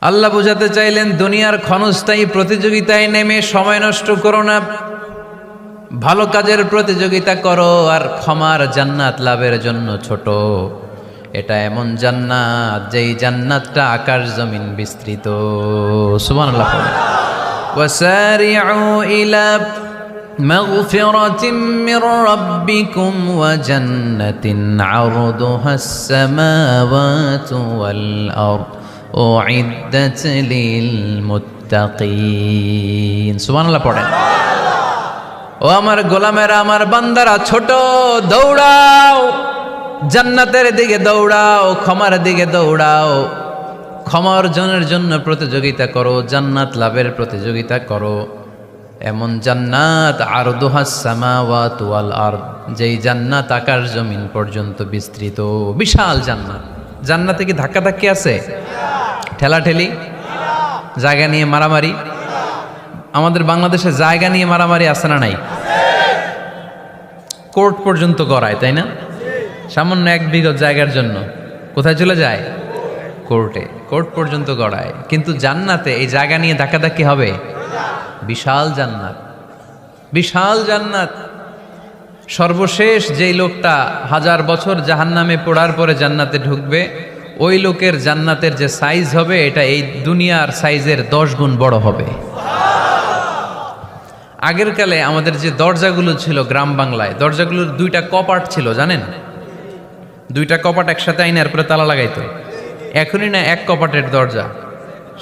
আল্লাহ বোঝাতে চাইলেন দুনিয়ার ক্ষণস্থায়ী প্রতিযোগিতায় নেমে সময় নষ্ট করো না, ভালো কাজের প্রতিযোগিতা করো আর ক্ষমার জান্নাত লাভের জন্য ছোট। এটা এমন জান্নাত যেই জান্নাতটা আকাশ জমিন বিস্তৃত। সুবহানাল্লাহ। ওয়াসারিউ ইলা মাগফিরাতিম মির রাব্বিকুম ওয়া জান্নাতিন আরদুহাস সামাওয়াতু ওয়াল আরদ উইদ্দাত লিল মুত্তাকিন। সুবহানাল্লাহ পড়েন। ও আমার গোলামেরা, আমার বান্দারা, ছোট দৌড়াও, জান্নাতের দিকে দৌড়াও, ক্ষমার দিকে দৌড়াও, ক্ষমা অর্জনের জন্য প্রতিযোগিতা করো, জান্নাত লাভের প্রতিযোগিতা করো। এমন জান্নাত আরদুহাস সামাওয়াতু ওয়াল আরদ, যেই জান্নাত আকাশ জমিন পর্যন্ত বিস্তৃত, বিশাল জান্নাত। জান্নাতে কি ধাক্কাধাক্কি আছে? ঠেলাঠেলি, জায়গা নিয়ে মারামারি? আমাদের বাংলাদেশে জায়গা নিয়ে মারামারি আছে না নাই? কোর্ট পর্যন্ত গড়ায়, তাই না? সামান্য 1 বিঘা জায়গার জন্য কোথায় চলে যায়? কোর্টে। কোর্ট পর্যন্ত গড়ায়। কিন্তু জান্নাতে এই জায়গা নিয়ে ধাক্কাধাক্কি হবে? বিশাল জান্নাত, বিশাল জান্নাত। সর্বশেষ যেই লোকটা 1000 বছর জাহান্নামে পড়ার পরে জান্নাতে ঢুকবে, ওই লোকের জান্নাতের যে সাইজ হবে এটা এই দুনিয়ার সাইজের 10 গুণ বড় হবে। আগের কালে আমাদের যে দরজাগুলো ছিল গ্রাম বাংলায়, দরজাগুলোর 2টা কপাট ছিল, জানেন? 2টা কপাট একসাথে আইনার পরে তালা লাগাইতো। এখনই না 1 কপাটের দরজা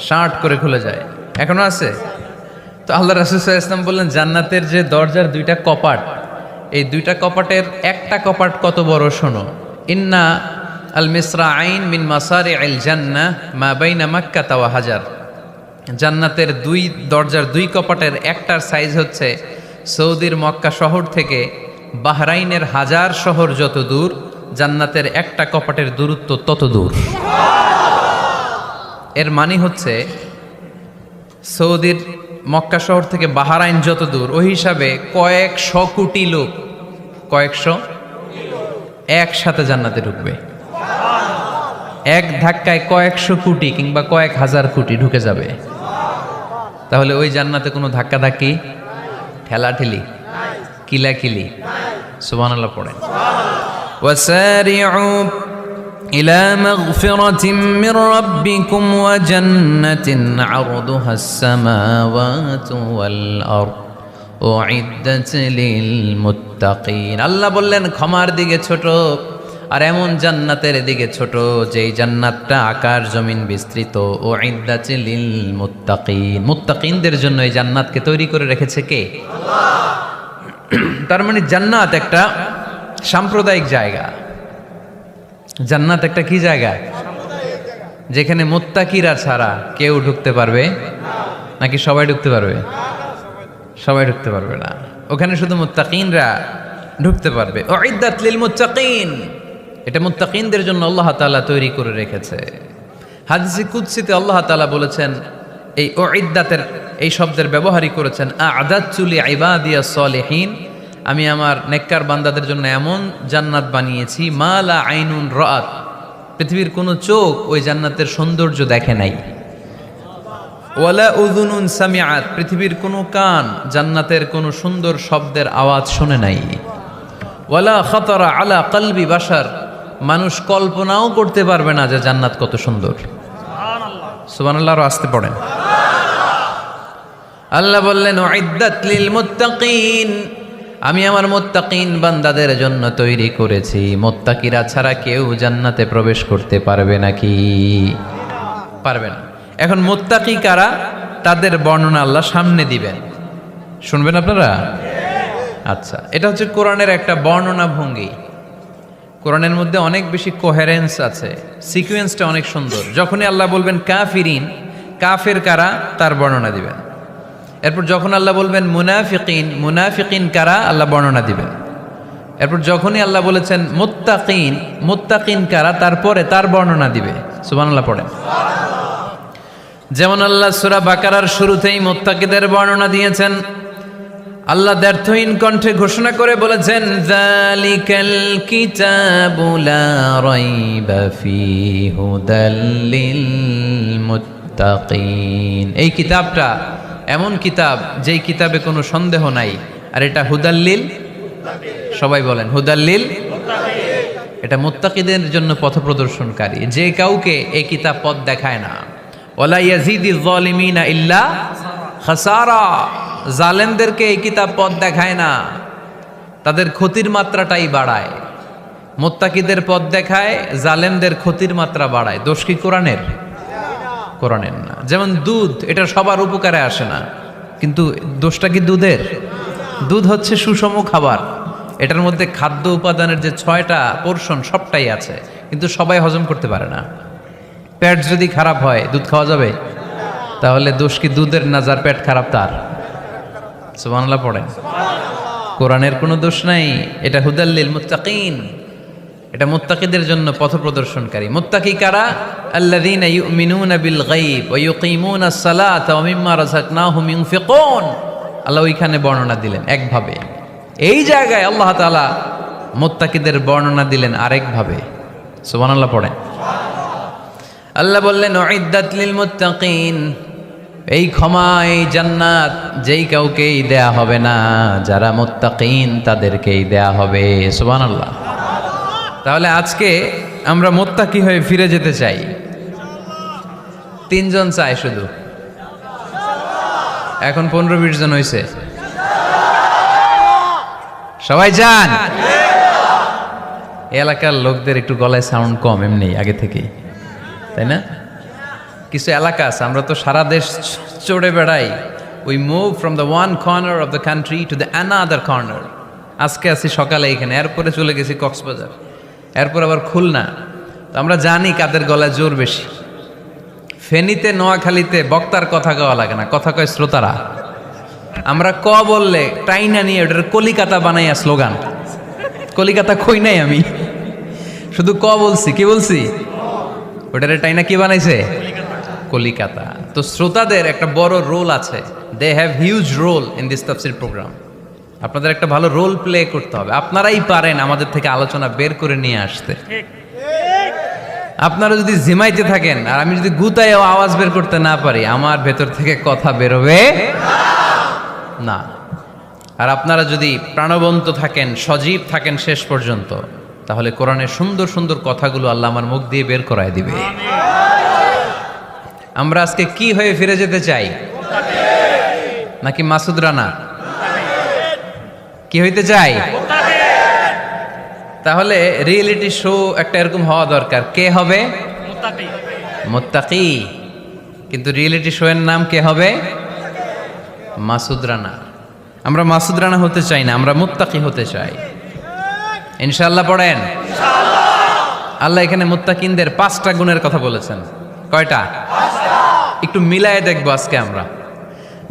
শার্ট করে খুলে যায়। এখনো আছে? তো আল্লাহ রাসূল সাল্লাল্লাহু আলাইহি ওয়াসাল্লাম বললেন, জান্নাতের যে দরজার 2টা কপাট, এই 2টা কপাটের একটা কপাট কত বড় শোনো। ইন্না আল মিসরাআইন মিন মাসারি'আল জান্নাহ মা বাইনা মাক্কাহ ওয়া হাজার। জান্নাতের 2 দরজার 2 কপাটের একটার সাইজ হচ্ছে সৌদির মক্কা শহর থেকে বাহরাইনের হাজার শহর যত দূর, জান্নাতের একটা কপাটের দূরত্ব তত দূর। এর মানে হচ্ছে সৌদির মক্কা শহর থেকে বাহরাইন যত দূর, ওই হিসাবে কয়েকশো কোটি লোক, কয়েকশো একসাথে জান্নাতে ঢুকবে। এক ধাক্কায় কয়েকশো কোটি কিংবা কয়েক হাজার কোটি ঢুকে যাবে। তাহলে ওই জান্নাতে কোনো ধাক্কাধাক্কি, ঠেলাঠেলি, কিলাকিলি? সুবহানাল্লাহ পড়েন। ওয়াসারিউ ইলা মাগফিরাতিম মির রাব্বিকুম ওয়া জান্নাতিন আরদুহাস সামাওয়াতু ওয়াল আরদ উইদ্দাত লিল মুত্তাকিন। আল্লাহ বললেন ক্ষমার দিকে ছোট, আর এমন জান্নাতের দিকে ছোট যেই জান্নাতটা আকাশ জমিন বিস্তৃত। উইদ্দাত লিল মুত্তাকিন, মুত্তাকিনদের জন্য এই জান্নাতকে তৈরি করে রেখেছে কে? আল্লাহ। তার মানে জান্নাত একটা সাম্প্রদায়িক জায়গা। জান্নাত একটা কি জায়গা? যেখানে মুত্তাকিরা ছাড়া কেউ ঢুকতে পারবে নাকি সবাই ঢুকতে পারবে? সবাই ঢুকতে পারবে না, ওখানে শুধু মুত্তাকিনরা ঢুকতে পারবে। উইদ্দাত লিল মুত্তাকিন, এটা মুত্তাকিনদের জন্য আল্লাহ তাআলা তৈরি করে রেখেছে। হাদিসে কুদসিতে আল্লাহ তাআলা বলেছেন, এই উইদ্দাতের এই শব্দের ব্যবহারই করেছেন আ'দাতু লিইবাদিয়াস সালিহিন, আমি আমার নেককার বান্দাদের জন্য এমন জান্নাত বানিয়েছি মা লা আইনুন রাআত, পৃথিবীর কোনো চোখ ওই জান্নাতের সৌন্দর্য দেখে নাই। ওয়ালা উযুনুন সামিআত, পৃথিবীর কোনো কান জান্নাতের কোনো সুন্দর শব্দের আওয়াজ শুনে নাই। ওয়ালা খাতারা আলা কলবি বাশার, মানুষ কল্পনাও করতে পারবে না যে জান্নাত কত সুন্দর। সুবহানাল্লাহ, সুবহানাল্লাহ। আর আসতে পড়েন। আল্লাহ বললেন উইদ্দাত লিল মুত্তাকিন, আমি আমার মুত্তাকিন বান্দাদের জন্য তৈরি করেছি। মুত্তাকিরা ছাড়া কেউ জান্নাতে প্রবেশ করতে পারবে নাকি? পারবে না। এখন মুত্তাকি কারা, তাদের বর্ণনা আল্লাহ সামনে দিবেন, শুনবেন আপনারা? আচ্ছা, এটা হচ্ছে কোরআনের একটা বর্ণনা ভঙ্গি। কোরআনের মধ্যে অনেক বেশি কোহেরেন্স আছে, সিকোয়েন্সটা অনেক সুন্দর। যখনই আল্লাহ বলবেন কাফিরিন, কাফের কারা, তার বর্ণনা দিবেন। এরপর যখন আল্লাহ বলবেন মুনাফিকিন, মুনাফিকিন কারা, আল্লাহ বর্ণনা দিবেন। এরপর যখনই আল্লাহ বলেছেন মুত্তাকিন, মুত্তাকিন কারা, তারপরে তার বর্ণনা দিবে। সুবহানাল্লাহ পড়েন। যেমন আল্লাহ সূরা বাকারার শুরুতেই মুত্তাকিদের বর্ণনা দিয়েছেন। আল্লাহ দ্ব্যর্থহীন কণ্ঠে ঘোষণা করে বলেছেন যালিকাল কিতাবু লা রাইবা ফীহি হুদাল লিল মুত্তাকিন। এই কিতাবটা এমন কিতাব যেই কিতাবে কোনো সন্দেহ নাই, আর এটা হুদাল্লিল, সবাই বলেন হুদাল্লিল, এটা মুত্তাকিদের জন্য পথপ্রদর্শনকারী। যে কাউকে এই কিতাব পথ দেখায় না। ওয়ালা ইয়াজিদিজ জালিমিনা ইল্লা খাসারা, জালেমদেরকে এই কিতাব পথ দেখায় না, তাদের ক্ষতির মাত্রাটাই বাড়ায়। মুত্তাকিদের পথ দেখায়, জালেমদের ক্ষতির মাত্রা বাড়ায়। দোষ কি কোরআনের? কোরআনের না। যেমন দুধ, এটা সবার উপকারে আসে না, কিন্তু দোষটা কি দুধের? দুধ হচ্ছে সুষম খাবার, এটার মধ্যে খাদ্য উপাদানের যে 6টা পোর্শন সবটাই আছে, কিন্তু সবাই হজম করতে পারে না। পেট যদি খারাপ হয় দুধ খাওয়া যাবে? তাহলে দোষ কি দুধের না যার পেট খারাপ তার? সুবহানাল্লাহ পড়েন। কোরআনের কোনো দোষ নাই, এটা হুদাল্লিল মুত্তাকিন, এটা মুত্তাকিদের জন্য পথপ্রদর্শনকারী। মুত্তাকি কারা? আল্লাযীনা ইউমিনুনা বিল গায়ব ওয়া ইউকিমুনাস সালাতা ওয়া মিম্মা রাযাকনাহুম ইউনফিকুন। আল্লাহ ওইখানে বর্ণনা দিলেন একভাবে, এই জায়গায় আল্লাহ তাআলা মুত্তাকিদের বর্ণনা দিলেন আরেকভাবে। সুবহানাল্লাহ পড়েন। আল্লাহ বললেন উইদ্দাত লিল মুত্তাকিন, এই ক্ষমা, এই জান্নাত যেই কাউকেই দেয়া হবে না, যারা মুত্তাকিন তাদেরকেই দেয়া হবে। সুবহানাল্লাহ। তাহলে আজকে আমরা মুত্তাকি হয়ে ফিরে যেতে চাই। 3 জন চাই শুধু, এখন 15-20 জন হয়েছে। সবাই যান। এলাকার লোকদের একটু গলায় সাউন্ড কম এমনি আগে থেকেই, তাই না? কিছু এলাকা আছে, আমরা তো সারা দেশ চড়ে বেড়াই। We move from the one corner of the country to the another corner. আজকে আছি সকালে এখানে, এরপরে চলে গেছি কক্সবাজার, এরপর আবার খুলনা। তো আমরা জানি কাদের গলায় জোর বেশি। ফেনীতে, নোয়াখালীতে বক্তার কথা কওয়া লাগে না, কথা কয় শ্রোতারা। আমরা ক বললে টাইনা নিয়ে ওটার কলিকাতা বানাইয়া স্লোগান। কলিকাতা কই নাই আমি, শুধু ক বলছি। কি বলছি? ওটার টাইনা কি বানাইছে? কলিকাতা। তো শ্রোতাদের একটা বড় রোল আছে, they have huge role in this তাফসীর প্রোগ্রাম। আপনাদের একটা ভালো রোল প্লে করতে হবে। আপনারাই পারেন আমাদের থেকে আলোচনা বের করে নিয়ে আসতে। আপনারা যদি জিমাইতে থাকেন আর আমি যদি গুতায়ও আওয়াজ বের করতে না পারি, আমার ভেতর থেকে কথা বেরোবে না। আর আপনারা যদি প্রাণবন্ত থাকেন, সজীব থাকেন শেষ পর্যন্ত, তাহলে কোরআনের সুন্দর সুন্দর কথাগুলো আল্লাহ আমার মুখ দিয়ে বের করায় দিবে। আমরা আজকে কি হয়ে ফিরে যেতে চাই? নাকি মাসুদ রানা? কি হইতে চাই? তাহলে রিয়েলিটি শো একটা এরকম হওয়া দরকার। কে হবে? মুত্তাকি। কিন্তু রিয়েলিটি শো এর নাম কে হবে? মাসুদ রানা। আমরা মাসুদ রানা হতে চাই না, আমরা মুত্তাকি হতে চাই। ইনশাআল্লাহ পড়েন। আল্লাহ এখানে মুত্তাকিনদের 5টা গুণের কথা বলেছেন। কয়টা? একটু মিলায়ে দেখবো আজকে আমরা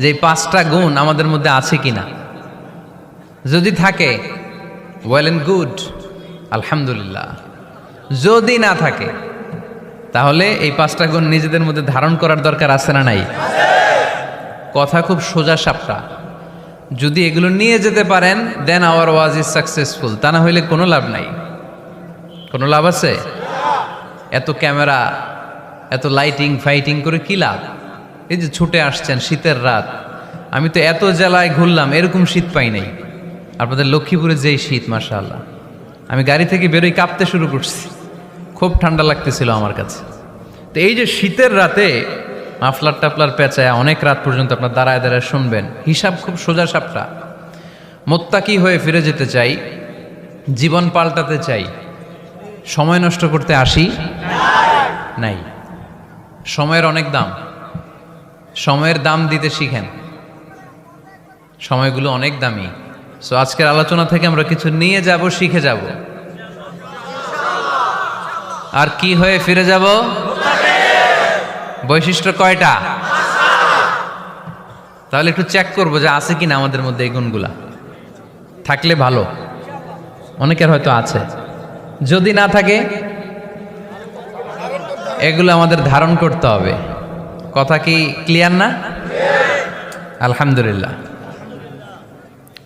যে 5টা গুণ আমাদের মধ্যে আছে কিনা। যদি থাকে ওয়েল এন্ড গুড, আলহামদুলিল্লাহ। যদি না থাকে তাহলে এই 5টা গুণ নিজেদের মধ্যে ধারণ করার দরকার আছে না নাই? কথা খুব সোজা সাপটা। যদি এগুলো নিয়ে যেতে পারেন দেন আওয়ার ওয়াজ ইজ সাকসেসফুল। তা না হইলে কোনো লাভ নাই। কোনো লাভ আছে? এত ক্যামেরা, এত লাইটিং ফাইটিং করে কি লাভ? এই যে ছুটে আসছেন শীতের রাত, আমি তো এত জেলায় ঘুরলাম, এরকম শীত পাই নাই। আপনাদের লক্ষ্মীপুরে যেই শীত, মাশাআল্লাহ। আমি গাড়ি থেকে বেরোই কাঁপতে শুরু করছি, খুব ঠান্ডা লাগতেছিল আমার কাছে। তো এই যে শীতের রাতে মাফলার টাফলার পেঁচায় অনেক রাত পর্যন্ত আপনার দাঁড়ায় দাঁড়ায় শুনবেন, হিসাব খুব সোজা সাপটা। মুত্তাকি হয়ে ফিরে যেতে চাই, জীবন পাল্টাতে চাই, সময় নষ্ট করতে আসি নাই। সময়ের অনেক দাম, সময়ের দাম দিতে শিখেন। সময়গুলো অনেক দামি। সো আজকের আলোচনা থেকে আমরা কিছু নিয়ে যাব, শিখে যাব। আর কি হয়ে ফিরে যাব? বৈশিষ্ট্য কয়টা? তাহলে একটু চেক করবো যে আছে কিনা আমাদের মধ্যে এই গুণগুলা। থাকলে ভালো, অনেকের হয়তো আছে। যদি না থাকে এগুলো আমাদের ধারণ করতে হবে। কথা কি ক্লিয়ার না? আলহামদুলিল্লাহ।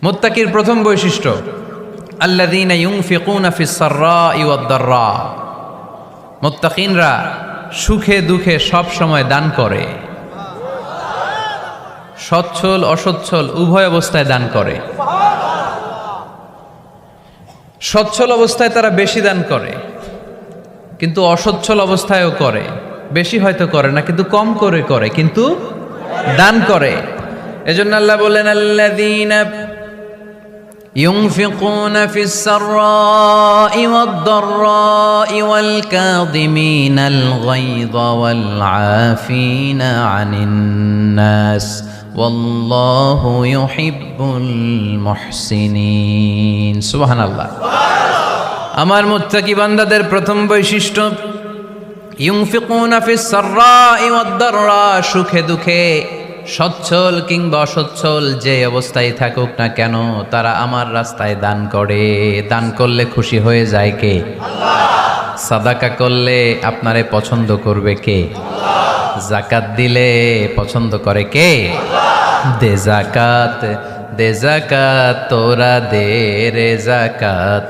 মুত্তাকির প্রথম বৈশিষ্ট্য আল্লাযীনা ইউনফিকুনা ফিস সাররাই ওয়াদ দাররা। মুত্তাকিনরা সুখে দুঃখে সব সময় দান করে, সচ্ছল অসচ্ছল উভয় অবস্থায় দান করে। সচ্ছল অবস্থায় তারা বেশি দান করে, কিন্তু অসচ্ছল অবস্থায়ও করে। বেশি হয়তো করে না, কিন্তু কম করে করে, কিন্তু দান করে। এজন্য আল্লাহ বলেন, আল্লাযীনা ইউনফিকুনা ফিস সাররাই ওয়াদ দাররাই ওয়াল কাযিমিনাল গায়যা ওয়াল আফিনা আনিন নাস ওয়াল্লাহু ইউহিব্বুল মুহসিনিন। সুবহানাল্লাহ। আমার মুত্তাকি বান্দাদের প্রথম বৈশিষ্ট্য ইউনফিকুনা ফিস সাররাই ওয়াদ দাররা, সুখে দুঃখে সচ্ছল কিংবা অসচ্ছল যে অবস্থায় থাকুক না কেন তারা আমার রাস্তায় দান করে। দান করলে খুশি হয়ে যায় কে? আল্লাহ। সাদাকা করলে আপনারে পছন্দ করবে কে? আল্লাহ। যাকাত দিলে পছন্দ করে কে? আল্লাহ। দে যাকাত, দে যাকাত তোরা দে রে যাকাত,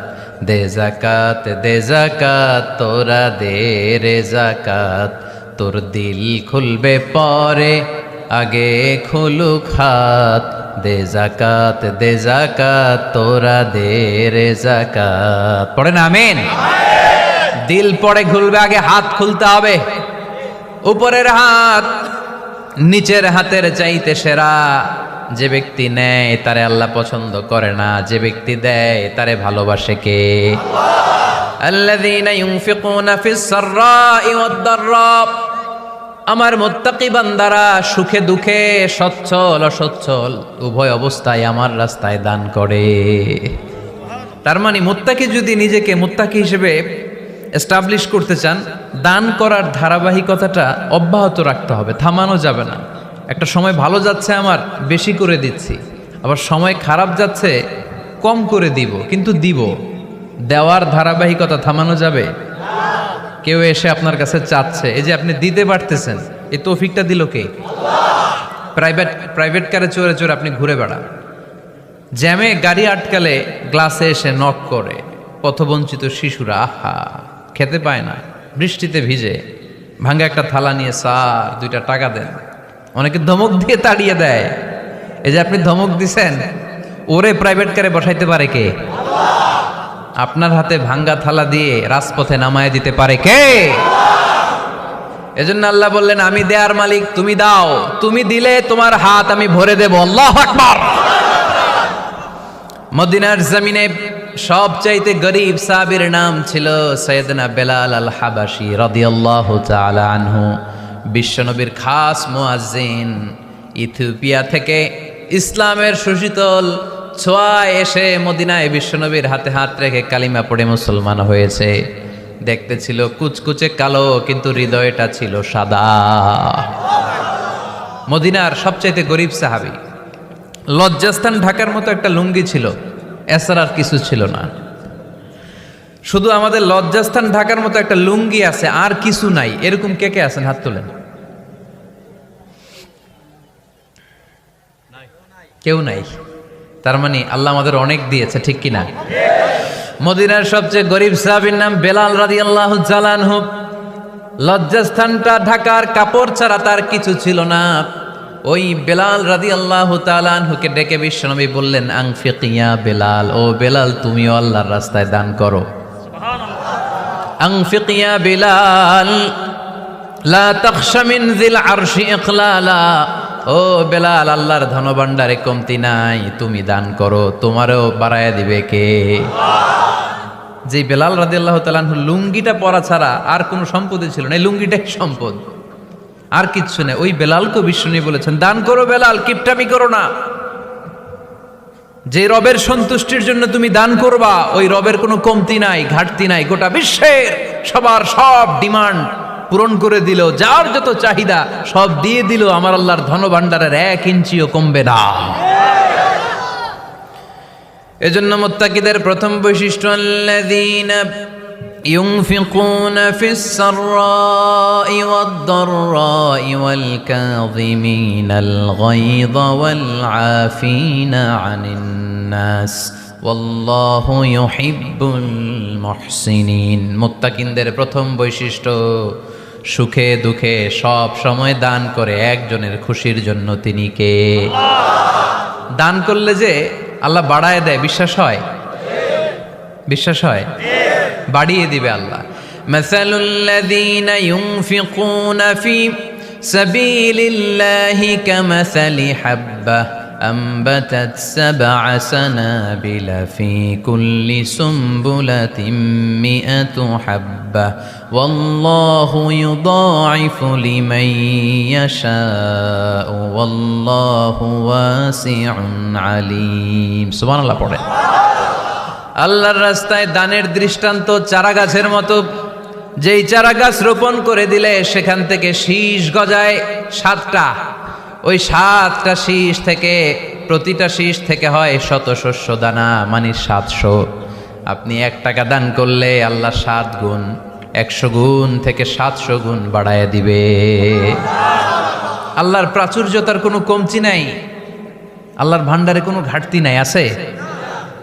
দে যাকাত, দে যাকাত তোরা দে রে যাকাত, তোর দিল খুলবে পরে আগে খুলুক হাত, দে যাকাত, দে যাকাত তোরা দে রে যাকাত। পড়েন আমিন। দিল পরে খুলবে, আগে হাত খুলতে হবে। উপরের হাত নিচের হাতের চাইতে সেরা। যে ব্যক্তি নেয় তারে আল্লাহ পছন্দ করে না, যে ব্যক্তি দেয় তারে ভালোবাসে কে? আল্লাহ। আল্লাযীনা ইউনফিকুনা ফিস সাররাই ওয়াদ দাররা, আমার মুত্তাকি বান্দারা সুখে দুঃখে সচ্ছল অসচ্ছল উভয় অবস্থায় আমার রাস্তায় দান করে। তার মানে মুত্তাকি যদি নিজেকে মুত্তাকি হিসেবে এস্টাবলিশ করতে চান, দান করার ধারাবাহিকতাটা অব্যাহত রাখতে হবে, থামানো যাবে না। একটা সময় ভালো যাচ্ছে আমার, বেশি করে দিচ্ছি, আবার সময় খারাপ যাচ্ছে, কম করে দিব, কিন্তু দিব। দেওয়ার ধারাবাহিকতা থামানো যাবে? কেউ এসে আপনার কাছে চাচ্ছে, এই যে আপনি দিতে পারতেছেন, এই তৌফিকটা দিল কে? প্রাইভেট কারে চড়ে চড়ে আপনি ঘুরে বেড়ান, জ্যামে গাড়ি আটকালে গ্লাসে এসে নক করে, পথবঞ্চিত শিশুরা আহা খেতে পায় না, বৃষ্টিতে ভিজে ভাঙ্গা একটা থালা নিয়ে স্যার 2টা টাকা দেন। অনেকে ধমক দিয়ে তাড়িয়ে দেয়। এই যে আপনি ধমক দিছেন, ওরে প্রাইভেট কারে বসাইতে পারে কে? আপনার হাতে ভাঙ্গা থালা দিয়ে রাজপথে নামায় দিতে পারে কে? এজন্য আল্লাহ বললেন, আমি দেয়ার মালিক, তুমি দাও, তুমি দিলে তোমার হাত আমি ভরে দেব। আল্লাহু আকবার। মদিনার জমিনে সবচাইতে গরিব সাহাবীর নাম ছিল সৈয়দনা বেলাল আল হাবাসী রাদিয়াল্লাহু তাআলা আনহু। বিশ্বনবীর খাস মুয়াজ্জিন, ইথিওপিয়া থেকে ইসলামের সুশীতল ছোঁয়ায় এসে মদিনায় বিশ্বনবীর হাতে হাত রেখে কালিমা পড়ে মুসলমান হয়েছে। দেখতে ছিল কুচকুচে কালো, কিন্তু হৃদয়টা ছিল সাদা। মদিনার সবচাইতে গরিব সাহাবী। লজ্জাস্থান ঢাকার মতো একটা লুঙ্গি ছিল, এছাড়া আর কিছু ছিল না। শুধু আমাদের লজ্জাস্থান ঢাকার মতো একটা লুঙ্গি আছে, আর কিছু নাই। এরকম কে কে আছেন? হাত তোলেন। কেউ নাই। তার মানে আল্লাহ আমাদের অনেক দিয়েছে, ঠিক কিনা? মদিনার সবচেয়ে গরিব সাহাবীর নাম বেলাল রাদিয়াল্লাহু তাআলা আনহু। লজ্জাস্থানটা ঢাকার কাপড় ছাড়া তার কিছু ছিল না। ওই বেলাল রাদিয়াল্লাহু তাআলা আনহুকে ডেকে বিশ্বনবী বললেন, আনফিক ইয়া বেলাল, ও বেলাল তুমিও আল্লাহর রাস্তায় দান করো। সুবহানাল্লাহ। আনফিক ইয়া বেলাল লা তাখশা মিন যিল আরশি ইকলালা, ও বেলাল আল্লাহর ধনভাণ্ডারে কমতি নাই, তুমি দান করো, তোমারও বাড়ায়া দিবে কে? যে বেলাল রাদিয়াল্লাহু তাআলা আনহু লুঙ্গিটা পরা ছাড়া আর কোনো সম্পদই ছিল না, এই লুঙ্গিটাই সম্পদ, আর কিচ্ছু নেই। ওই বেলালকে বিষ্ণু বলেছেন, দান করো বেলাল, কিপটামি করো না। যে রবের সন্তুষ্টির জন্য তুমি দান করবা, ওই রবের কোনো কমতি নাই, ঘাটতি নাই। গোটা বিশ্বের সবার সব ডিমান্ড পূরণ করে দিল, যার যত চাহিদা সব দিয়ে দিল, আমার আল্লাহর ধনভাণ্ডারের 1 ইঞ্চিও কমবে না। এজন্য মুত্তাকিদের প্রথম বৈশিষ্ট্য, আল্লাযীনা ইউনফিকুনা ফিস সাররাই ওয়াদ দাররাই ওয়াল কাযিমিনাল গায়যা ওয়াল আফিনা আনিন নাস ওয়াল্লাহু ইউহিব্বুল মুহসিনিন। মুত্তাকিনদের প্রথম বৈশিষ্ট্য, সুখে দুঃখে সব সময় দান করে একজনের খুশির জন্য, তিনি কে? দান করলে যে আল্লাহ বাড়ায় দেয়, বিশ্বাস হয়? বিশ্বাস হয়? বাড়িয়ে দিবে আল্লাহ। মাসালুল্লাযীনা ইউনফিকুনা ফি সাবিলিল্লাহি কামাসালি হাব্বাহ أنبتت 7 سنابل في كل سنبلة 100 حبة والله يضاعف لمن يشاء والله واسع عليم سبحان الله পড়ে। আল্লাহর রাস্তায় দানের দৃষ্টান্ত চারা গাছের মতো। যেই চারা গাছ রোপণ করে দিলে সেখান থেকে শীষ গজায় 7টা, ওই 7টা শীষ থেকে প্রতিটা শীষ থেকে হয় শত শস্য দানা, মানে 700। আপনি 1 টাকা দান করলে আল্লাহ 7 গুণ, 100 গুণ থেকে 700 গুণ বাড়ায় দিবে। আল্লাহর প্রাচুর্যতার কোনো কমতি নাই, আল্লাহর ভান্ডারে কোনো ঘাটতি নাই, আছে?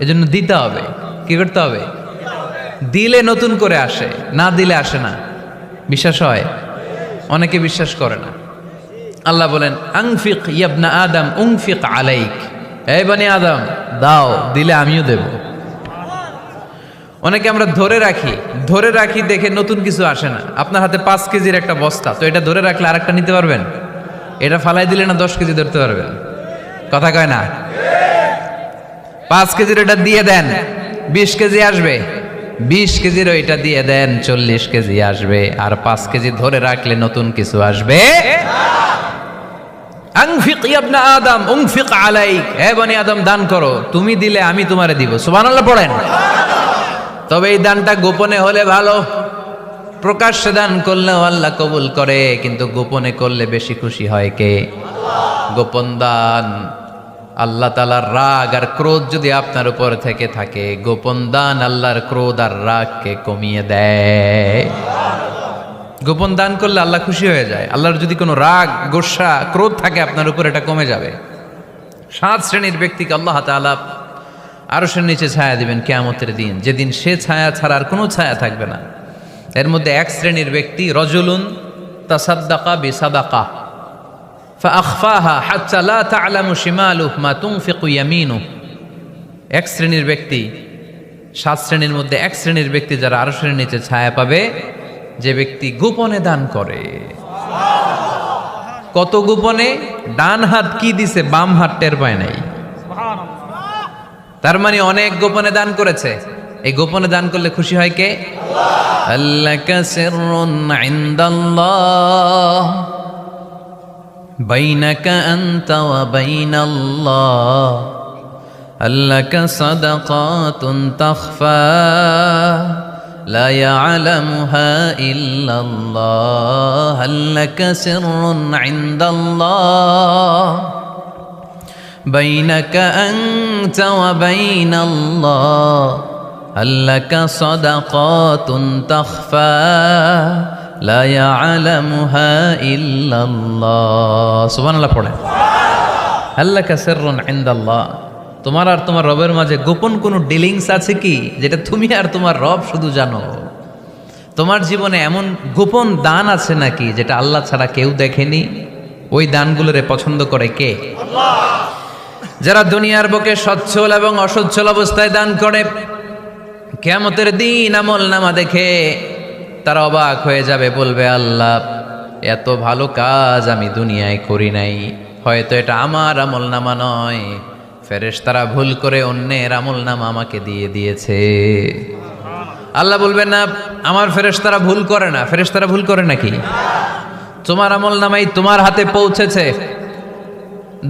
এজন্য দিতে হবে। কি করতে হবে? দিলে নতুন করে আসে, না দিলে আসে না। বিশ্বাস হয়? অনেকে বিশ্বাস করে না। আল্লাহ বলেন আনফিক ইবনা আদম উনফিক আলাইক, এই বনি আদম দাও, দিলে আমিও দেব। অনেকে আমরা ধরে রাখি দেখে নতুন কিছু আসে না। আপনার হাতে 5 কেজির একটা বস্তা, তো এটা ধরে রাখলে আরেকটা নিতে পারবেন? এটা ফালাই দিলে না 10 কেজি ধরতে পারবেন? কথা কয় না? 5 কেজির এটা দিয়ে দেন, 20 কেজি আসবে। 20 কেজির ওইটা দিয়ে দেন, 40 কেজি আসবে। আর 5 কেজি ধরে রাখলে নতুন কিছু আসবে। আনফিক ইবনা আদম উনফিক আলাইক, হে বনি আদম দান করো, তুমি দিলে আমি তোমারে দিব। সুবহানাল্লাহ পড়েন। তবে এই দানটা গোপনে হলে ভালো, প্রকাশ্যে দান করলেও আল্লাহ কবুল করে, কিন্তু গোপনে করলে বেশি খুশি হয় কে? গোপন দান। আল্লাহ তাআলার রাগ আর ক্রোধ যদি আপনার উপর থেকে থাকে, গোপন দান আল্লাহর ক্রোধ আর রাগকে কমিয়ে দেয়। গোপন দান করলে আল্লাহ খুশি হয়ে যায়। আল্লাহর যদি কোনো রাগ, গোসা, ক্রোধ থাকে আপনার উপর, এটা কমে যাবে। 7 শ্রেণীর ব্যক্তিকে আল্লাহ তাআলা আরশের নিচে ছায়া দিবেন কিয়ামতের দিন, যেদিন সে ছায়া ছাড়া আর কোনো ছায়া থাকবে না। এর মধ্যে 1 শ্রেণীর ব্যক্তি রজুলুন তাসাদ্দাকা বিসাদাকা ফাআখফাহা হাত্তা লা তা'লামু শিমালুহু মা তুনফিকু ইয়ামিনুহু। 1 শ্রেণীর ব্যক্তি, 7 শ্রেণীর মধ্যে 1 শ্রেণীর ব্যক্তি যারা আরশের নিচে ছায়া পাবে, যে ব্যক্তি গোপনে দান করে। কত গোপনে? ডান হাত কি দিছে, বাম হাত টের পায় নাই। তার মানে অনেক গোপনে দান করেছে। এই গোপনে দান করলে খুশি হয় কে? আল্লাকা সিররুন ইনদাল্লাহ বাইনাকা আনতা ওয়া বাইনাল্লাহ আল্লাকা সাদাকাতুন তাখফা لا يعلمها إلا الله هل لك سر عند الله بينك أنت وبين الله هل لك صدقات تخفى لا يعلمها إلا الله سبحان الله পড়ে। هل لك سر عند الله, তোমার আর তোমার রবের মাঝে গোপন কোনো ডিলিংস আছে কি, যেটা তুমি আর তোমার রব শুধু জানো? তোমার জীবনে এমন গোপন দান আছে নাকি যেটা আল্লাহ ছাড়া কেউ দেখেনি? ওই দানগুলোরে পছন্দ করে কে? আল্লাহ। যারা দুনিয়ার বুকে সচ্ছল এবং অসচ্ছল অবস্থায় দান করে, কিয়ামতের দিন আমল নামা দেখে তারা অবাক হয়ে যাবে, বলবে আল্লাহ এত ভালো কাজ আমি দুনিয়ায় করি নাই, হয়তো এটা আমার আমল নামা নয়, ফেরেশতারা ভুল করে অন্যের আমল নামা আমাকে দিয়ে দিয়েছে। আল্লাহ বলবেন না আমার ফেরেশতারা ভুল করে না। ফেরেশতারা ভুল করে নাকি? তোমার আমল নামাই তোমার হাতে পৌঁছেছে।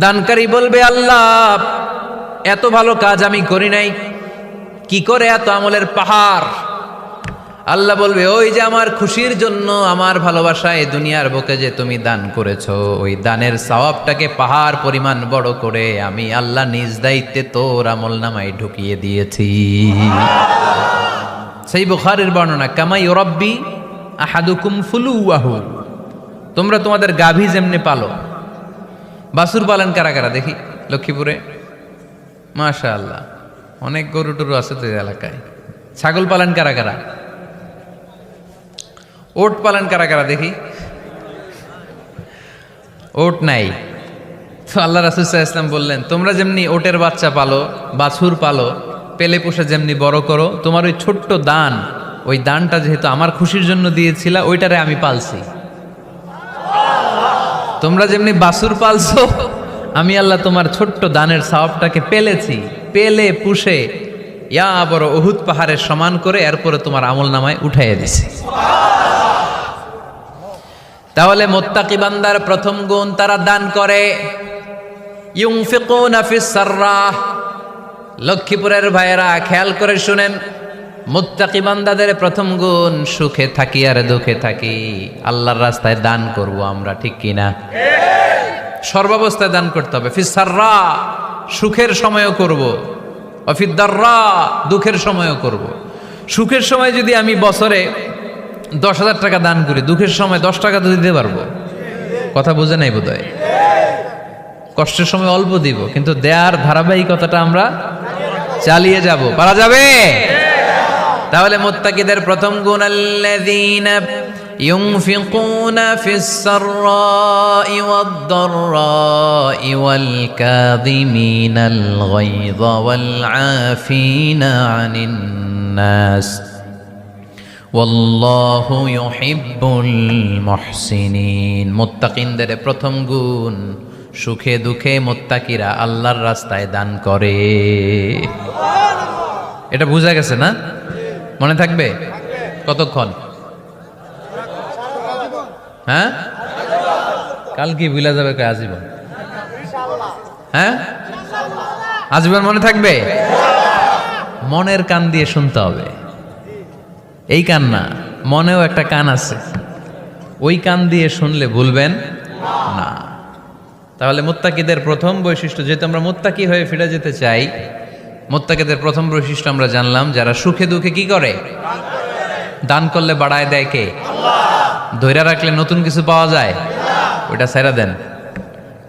দানকারী বলবে আল্লাহ এত ভালো কাজ আমি করি নাই, কি করে এত আমলের পাহাড়? আল্লাহ বলবে ওই যে আমার খুশির জন্য, আমার ভালোবাসায় দুনিয়ার বুকে যে তুমি দান করেছো, ওই দানের সওয়াবটাকে পাহাড় পরিমাণ বড় করে আমি আল্লাহ নিজ দায়িত্বে তোর আমল নামায় ঢুকিয়ে দিয়েছি। সেই বুখারীর বর্ণনা, কামা ইউরাব্বি আহাদুকুম ফুলুয়াহু, তোমরা তোমাদের গাভী যেমনি পালো। বাছুর পালন কারা কারা দেখি লক্ষ্মীপুরে? মাশাআল্লাহ, অনেক গরু টরু আছে তো এলাকায়। ছাগল পালন কারা কারা? ওট পালন কারা কারা দেখি? ওট নাই। তো আল্লাহ রাসূল সাল্লাল্লাহু আলাইহি ওয়াসাল্লাম বললেন, তোমরা যেমনি ওটের বাচ্চা পালো, বাছুর পালো, পেলে পুষে যেমনি বড় করো, তোমার ওই ছোট্ট দান, ওই দানটা যেহেতু আমার খুশির জন্য দিয়েছিলা, ওইটারে আমি পালছি। তোমরা যেমনি বাছুর পালছো, আমি আল্লাহ তোমার ছোট্ট দানের সওয়াবটাকে পেলেছি, পেলে পুষে ইয়া বড় উহুদ পাহাড়ের সমান করে এরপরে তোমার আমল নামায় উঠাইয়া দিছি। তাহলে মুত্তাকি বান্দার প্রথম গুণ, তারা দান করে। ইউনফিকুনা ফিস সাররাহ। লক্ষ্মীপুরের ভাইয়েরা খেয়াল করে শুনেন, মুত্তাকি বান্দাদের প্রথম গুণ, সুখে থাকি আর দুঃখে থাকি আল্লাহর রাস্তায় দান করব আমরা, ঠিক কিনা? সর্বাবস্থায় দান করতে হবে। ফিস সাররা, সুখের সময়ও করব, অফিদ দাররা, দুঃখের সময়ও করব। সুখের সময় যদি আমি বছরে 10,000 টাকা দান করি, দুঃখের সময় 10 টাকা তো দিতে পারবো। কথা বুঝে নাই বোধহয়? কষ্টের সময় অল্প দিব, কিন্তু দেয়ার ধারাবাহিকতাটা আমরা চালিয়ে যাব। পারা যাবে? তাহলে মুত্তাকিদের প্রথম গুণ, আল্লাযীনা ইউনফিকুনা ফিস সাররাই ওয়াদ দাররাই ওয়াল কাযিমিনাল গায়যা ওয়াল আফিনা আনিন নাস ওয়াল্লাহু ইউহিব্বুল মুহসিনিন। মুত্তাকিনদের প্রথম গুণ, সুখে দুঃখে মুত্তাকিরা আল্লাহর রাস্তায় দান করে। এটা বোঝা গেছে না? মনে থাকবে কতক্ষণ? হ্যাঁ, কাল কি ভুলা যাবে? আজীবন। হ্যাঁ, আজীবন মনে থাকবে। মনের কান দিয়ে শুনতে হবে। এই কান না, মনেও একটা কান আছে, ওই কান দিয়ে শুনলে ভুলবেন না। তাহলে মুত্তাকিদের প্রথম বৈশিষ্ট্য, যেহেতু আমরা মুত্তাকি হয়ে ফিরে যেতে চাই, মুত্তাকিদের প্রথম বৈশিষ্ট্য আমরা জানলাম, যারা সুখে দুঃখে কি করে? দান করলে বাড়ায় দেয় কে? ধৈর্য রাখলে নতুন কিছু পাওয়া যায়? ওটা ছেড়ে দেন,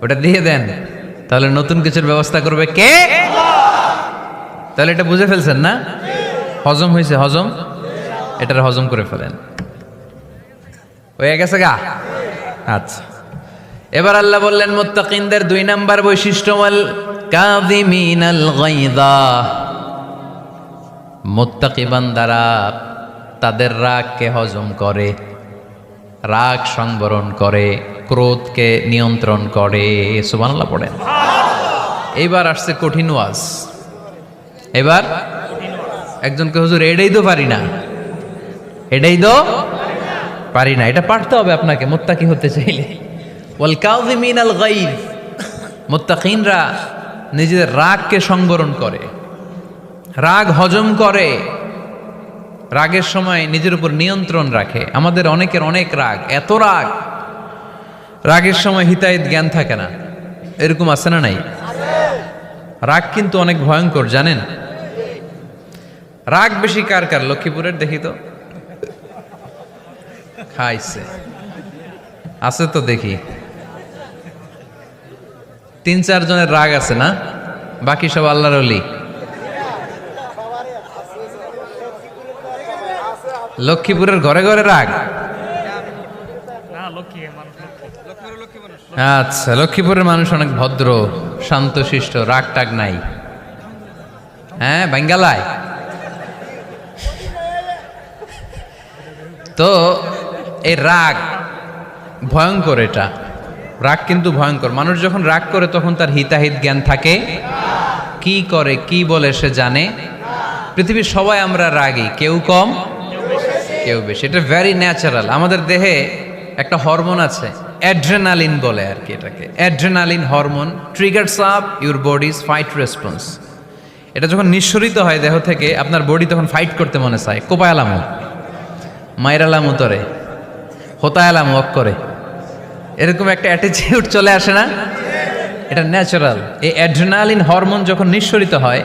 ওটা দিয়ে দেন, তাহলে নতুন কিছুর ব্যবস্থা করবে কে? তাহলে এটা বুঝে ফেলছেন না? হজম হয়েছে? হজম, এটার হজম করে ফেলেন। হয়ে গেছে গা? আচ্ছা, এবার আল্লাহ বললেন মুত্তাকিনদের 2 নাম্বার বৈশিষ্ট্য, ওয়াল কাযিমিনাল গায়যা। মুত্তাকি বান্দারা তাদের রাগকে হজম করে, রাগ সংবরণ করে, ক্রোধকে নিয়ন্ত্রণ করে। সুবহানাল্লাহ পড়েন। এইবার আসছে কঠিন ওয়াজ। এবার একজনকে, হুজুর এটাই তো পারি না, এটাই তো পারি না, এটা পারতে হবে আপনাকে মুত্তাকি হতে চাইলে। ওয়াল কাযিমিনাল গায়য, মুত্তাকিনরা নিজেদের রাগকে সংবরণ করে, রাগ হজম করে, রাগের সময় নিজের উপর নিয়ন্ত্রণ রাখে। আমাদের অনেকের অনেক রাগ, এত রাগ, রাগের সময় হিতাহিত জ্ঞান থাকে না। এরকম আছে না নাই? রাগ কিন্তু অনেক ভয়ঙ্কর, জানেন? রাগ বেশি কার কার? লক্ষ্মীপুরের দেখি তো, খাইছে আছে তো দেখি, 3-4 জনের রাগ আছে না? বাকি সব আল্লাহর ওলি। লক্ষ্মীপুরের ঘরে ঘরে রাগ? আচ্ছা, লক্ষ্মীপুরের মানুষ অনেক ভদ্র, শান্তশিষ্ট, রাগ টাগ নাই। হ্যাঁ, বাঙ্গালায় তো এই রাগ ভয়ঙ্কর। এটা রাগ কিন্তু ভয়ঙ্কর। মানুষ যখন রাগ করে তখন তার হিতাহিত জ্ঞান থাকে, কি করে কি বলে সে জানে। পৃথিবীর সবাই আমরা রাগী, কেউ কম কেউ বেশি। এটা ভেরি ন্যাচারাল। আমাদের দেহে একটা হরমোন আছে, অ্যাড্রেনালিন বলে আর কি এটাকে। Adrenaline hormone triggers up your bodies fight response. এটা যখন নিঃসরিত হয় দেহ থেকে, আপনার বডি তখন ফাইট করতে মনে চায়। কোপায়ালামো, মাইরালামো তরে, হোতায়ালামো অক করে, এরকম একটা অ্যাটিটিউড চলে আসে না? এটা ন্যাচারাল। এই অ্যাড্রেনালিন হরমোন যখন নিঃসরিত হয়,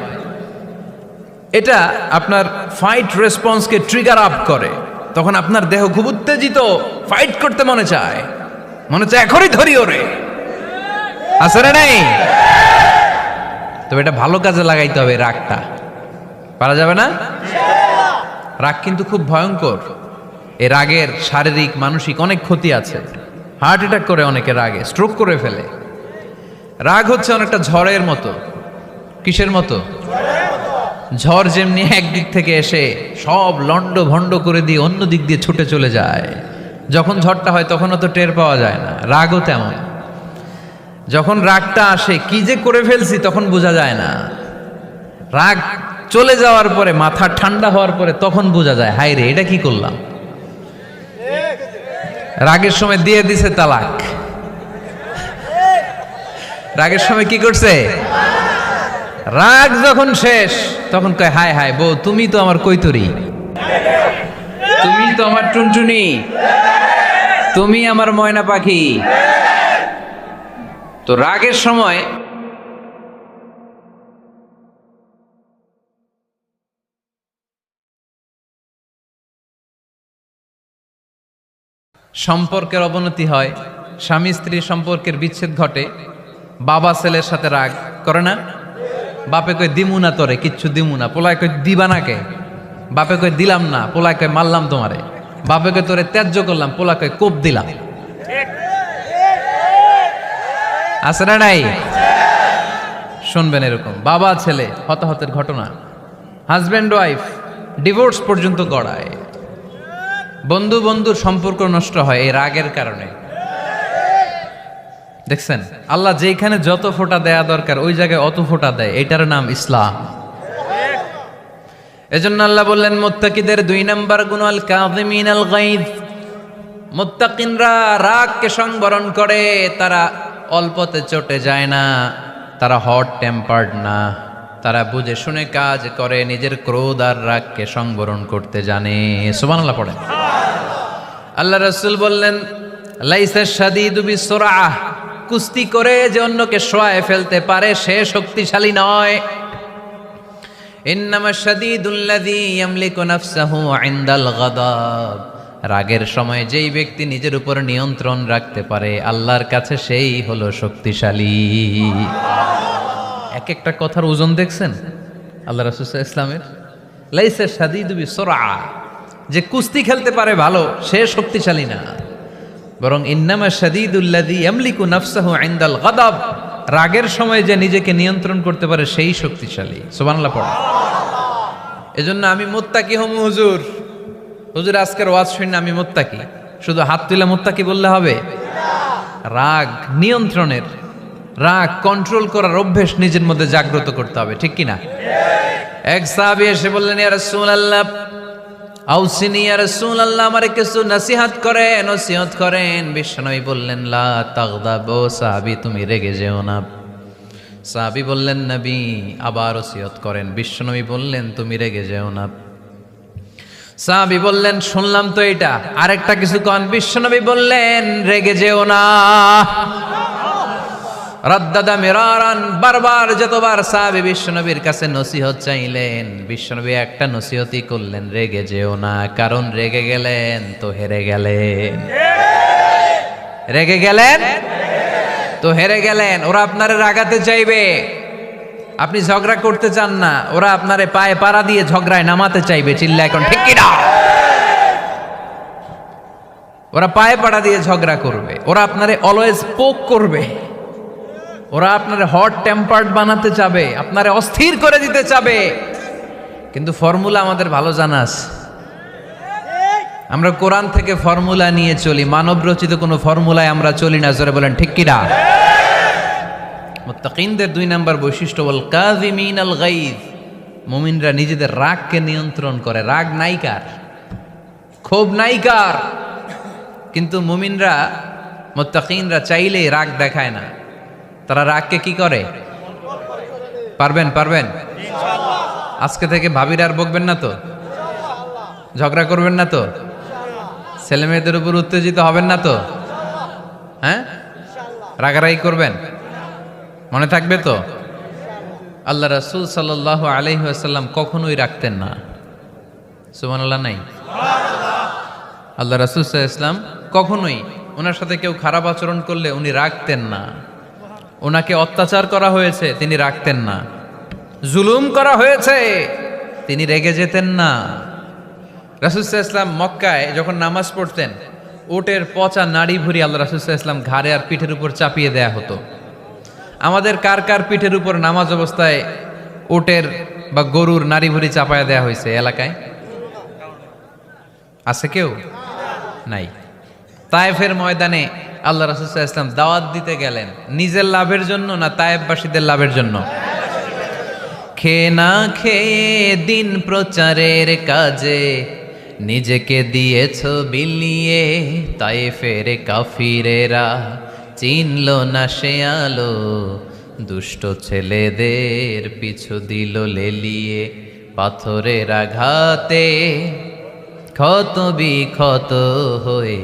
এটা আপনার ফাইট রেসপন্সকে ট্রিগার আপ করে। তখন আপনার দেহ খুব উত্তেজিত, ফাইট করতে মনে চায়, মনে চায় এখনই ধরি ওরে। আছে না নাই? তবে এটা ভালো কাজে লাগাইতে হবে। রাগটা পারা যাবে না। রাগ কিন্তু খুব ভয়ঙ্কর। এই রাগের শারীরিক মানসিক অনেক ক্ষতি আছে। হার্ট অ্যাটাক করে অনেকে রাগে, স্ট্রোক করে ফেলে। রাগ হচ্ছে অনেকটা ঝড়ের মতো। কিসের মতো? ঝড় যেমনি একদিক থেকে এসে সব লন্ড ভন্ড করে দিয়ে অন্য দিক দিয়ে ছুটে চলে যায়, যখন ঝড়টা হয় তখনও তো টের পাওয়া যায় না। রাগও তেমন, যখন রাগটা আসে কি যে করে ফেলছি তখন বোঝা যায় না। রাগ চলে যাওয়ার পরে, মাথা ঠান্ডা হওয়ার পরে তখন বোঝা যায়, হায় রে এটা কি করলাম। রাগের সময় দিয়ে দিছে তালাক। রাগের সময় কি করছে? রাগ যখন শেষ তখন কয়, হায় হায় বউ তুমি তো আমার কৈতরি, তুমি তো আমার টুনটুনি, তুমি আমার ময়না পাখি। তো রাগের সময় সম্পর্কের অবনতি হয়, স্বামী স্ত্রীর সম্পর্কের বিচ্ছেদ ঘটে। বাবা ছেলের সাথে রাগ করে না? বাপে কয় দিমু না তোরে, কিচ্ছু দিমু না। পোলায় কয় দিবা না কে? বাপে কয় দিলাম না। পোলায় কয় মারলাম তোমারে। বাপে কয় তোরে ত্যায্য করলাম। পোলা কয় কোপ দিলাম। আছে না নাই? শুনবেন এরকম বাবা ছেলে হতাহতের ঘটনা, হাজব্যান্ড ওয়াইফ ডিভোর্স পর্যন্ত গড়ায়, বন্ধু বন্ধুর সম্পর্ক নষ্ট হয় এই রাগের কারণে। দেখছেন আল্লাহ যেখানে যত ফোঁটা দেয়া দরকার ওই জায়গায় অত ফোঁটা দেয়, এটার নাম ইসলাম। এজন্য আল্লাহ বললেন মুত্তাকিদের 2 নাম্বার গুণ আল কাযিমিনাল গায়জ। মুত্তাকিনরা রাগকে সংবরণ করে, তারা অল্পতে চটে যায় না, তারা হট টেম্পার্ড না, তারা বুঝে শুনে কাজ করে, নিজের ক্রোধ আর রাগকে সংবরণ করতে জানে। সুবহানাল্লাহ পড়েন। আল্লাহ রাসূল বললেন লাইসা শাদীদু বিসুরআহ, কুস্তি করে যে অন্যকে শোয়ায় ফেলতে পারে সে শক্তিশালী নয়। ইন্নামা শাদীদুল্লাযী ইয়ামলিকু নাফসাহু ইনদাল গাদাব, রাগের সময় যেই ব্যক্তি নিজের উপর নিয়ন্ত্রণ রাখতে পারে আল্লাহর কাছে সেই হলো শক্তিশালী। এক একটা কথার ওজন দেখছেন আল্লাহ রাসূল সাল্লাল্লাহু আলাইহি ওয়াসাল্লামের। লাইসা শাদীদু বিসুরআহ, যে কুস্তি খেলতে পারে ভালো সে শক্তিশালী না, বরং ইন্নামা শাদীদুল্লাযী ইয়ামলিকু নাফসাহু ইনদাল গাদাব, রাগের সময় যে নিজেকে নিয়ন্ত্রণ করতে পারে সেই শক্তিশালী। সুবহানাল্লাহ পড়ো। এজন্য আমি মুত্তাকি হমু হুজুর। হুজুর আজকের ওয়াজ শুনে আমি মুত্তাকি, শুধু হাত তুলে মুত্তাকি বললে হবে? রাগ নিয়ন্ত্রণের, রাগ কন্ট্রোল করার অভ্যেস নিজের মধ্যে জাগ্রত করতে হবে, ঠিক কিনা? এক সাহাবী এসে বললেন ইয়া রাসূলুল্লাহ আউসিনি ইয়া রাসূলুল্লাহ, আমারে কিছু নসিহত করেন। বিশ্বনবী বললেন লা তাগদাব, ও সাহাবী তুমি রেগে যেও না। সাহাবী বললেন নবী আবার ওসিয়ত করেন। বিশ্বনবী বললেন তুমি রেগে যেও না। সাহাবী বললেন শুনলাম তো এটা, আরেকটা কিছু কন। বিশ্বনবী বললেন রেগে যেও না। রাদ্দাদা মিরারান, বারবার যতবার সাহাবী বিশ্বনবীর কাছে নসিহত চাইলেন, বিশ্বনবী একটা নসিহতই করলেন, রেগে যেও না, কারণ রেগে গেলেন তো হেরে গেলেন। রেগে গেলেন তো হেরে গেলেন। ওরা আপনারে রাগাতে চাইবে, আপনি ঝগড়া করতে চান না, ওরা আপনারে পায়ে পাড়া দিয়ে ঝগড়ায় নামাতে চাইবে। চিল্লা এখন ঠিক কিনা? ওরা পায়ে পাড়া দিয়ে ঝগড়া করবে, ওরা আপনারে অলওয়েজ পোক করবে, ওরা আপনারে হট টেম্পার্ড বানাতে চাবে, আপনারে অস্থির করে দিতে চাবে। কিন্তু ফর্মুলা আমাদের ভালো জানা আছে, আমরা কোরআন থেকে ফর্মুলা নিয়ে চলি, মানব রচিত কোনো ফর্মুলায় আমরা চলি না। জোরে বলেন ঠিক কিনা? মুত্তাকিনদের 2 নাম্বার বৈশিষ্ট্য ওয়াল কাযিমিনাল গায়জ, মুমিনরা নিজেদের রাগকে নিয়ন্ত্রণ করে। রাগ নাইকার, ক্ষোভ নাইকার, কিন্তু মুমিনরা মুত্তাকিনরা চাইলেই রাগ দেখায় না, তারা রাগকে কি করে? পারবেন ইনশাআল্লাহ। আজকে থেকে ভাবির আর বকবেন না তো, ঝগড়া করবেন না তো, ছেলে মেয়েদের উপর উত্তেজিত হবেন না তো, হ্যাঁ রাগারাগি করবেন, মনে থাকবে তো? আল্লাহ রাসূল সাল্লাল্লাহু আলাইহি ওয়াসাল্লাম কখনোই রাখতেন না। সুবহানাল্লাহ নাই? আল্লাহ রাসূল সাল্লাল্লাহু আলাইহি ওয়াসাল্লাম কখনোই, ওনার সাথে কেউ খারাপ আচরণ করলে উনি রাখতেন না। ওনাকে অত্যাচার করা হয়েছে তিনি রাখতেন না, জুলুম করা হয়েছে তিনি রেগে যেতেন না। রাসূল সাল্লাল্লাহু আলাইহি ওয়াসাল্লাম মক্কায় যখন নামাজ পড়তেন, উটের পচা নাড়ি ভুঁড়ি আল্লাহ রাসূল সাল্লাল্লাহু আলাইহি ওয়াসাল্লাম ঘাড়ে আর পিঠের উপর চাপিয়ে দেয়া হতো। আমাদের কার কার পিঠের উপর নামাজ অবস্থায় উটের বা গরুর নাড়ি ভুঁড়ি চাপায়া দেয়া হয়েছে এলাকায়? আছে কেউ? নাই। তায়েফের ময়দানে আল্লাহ রাসূল সাল্লাল্লাহু আলাইহি ওয়াসাল্লাম দাওয়াত দিতে গেলেন, নিজের লাভের জন্য না তায়েফবাসীদের লাভের জন্য? খেয়ে না খেয়ে দিন প্রচারের কাজে নিজেকে দিয়েছ বিলিয়ে, তায়েফের কাফিরেরা চিনল না সে আলো, দুষ্ট ছেলেদের পিছু দিল লেলিয়ে, পাথরের আঘাতে ক্ষত বিক্ষত হয়ে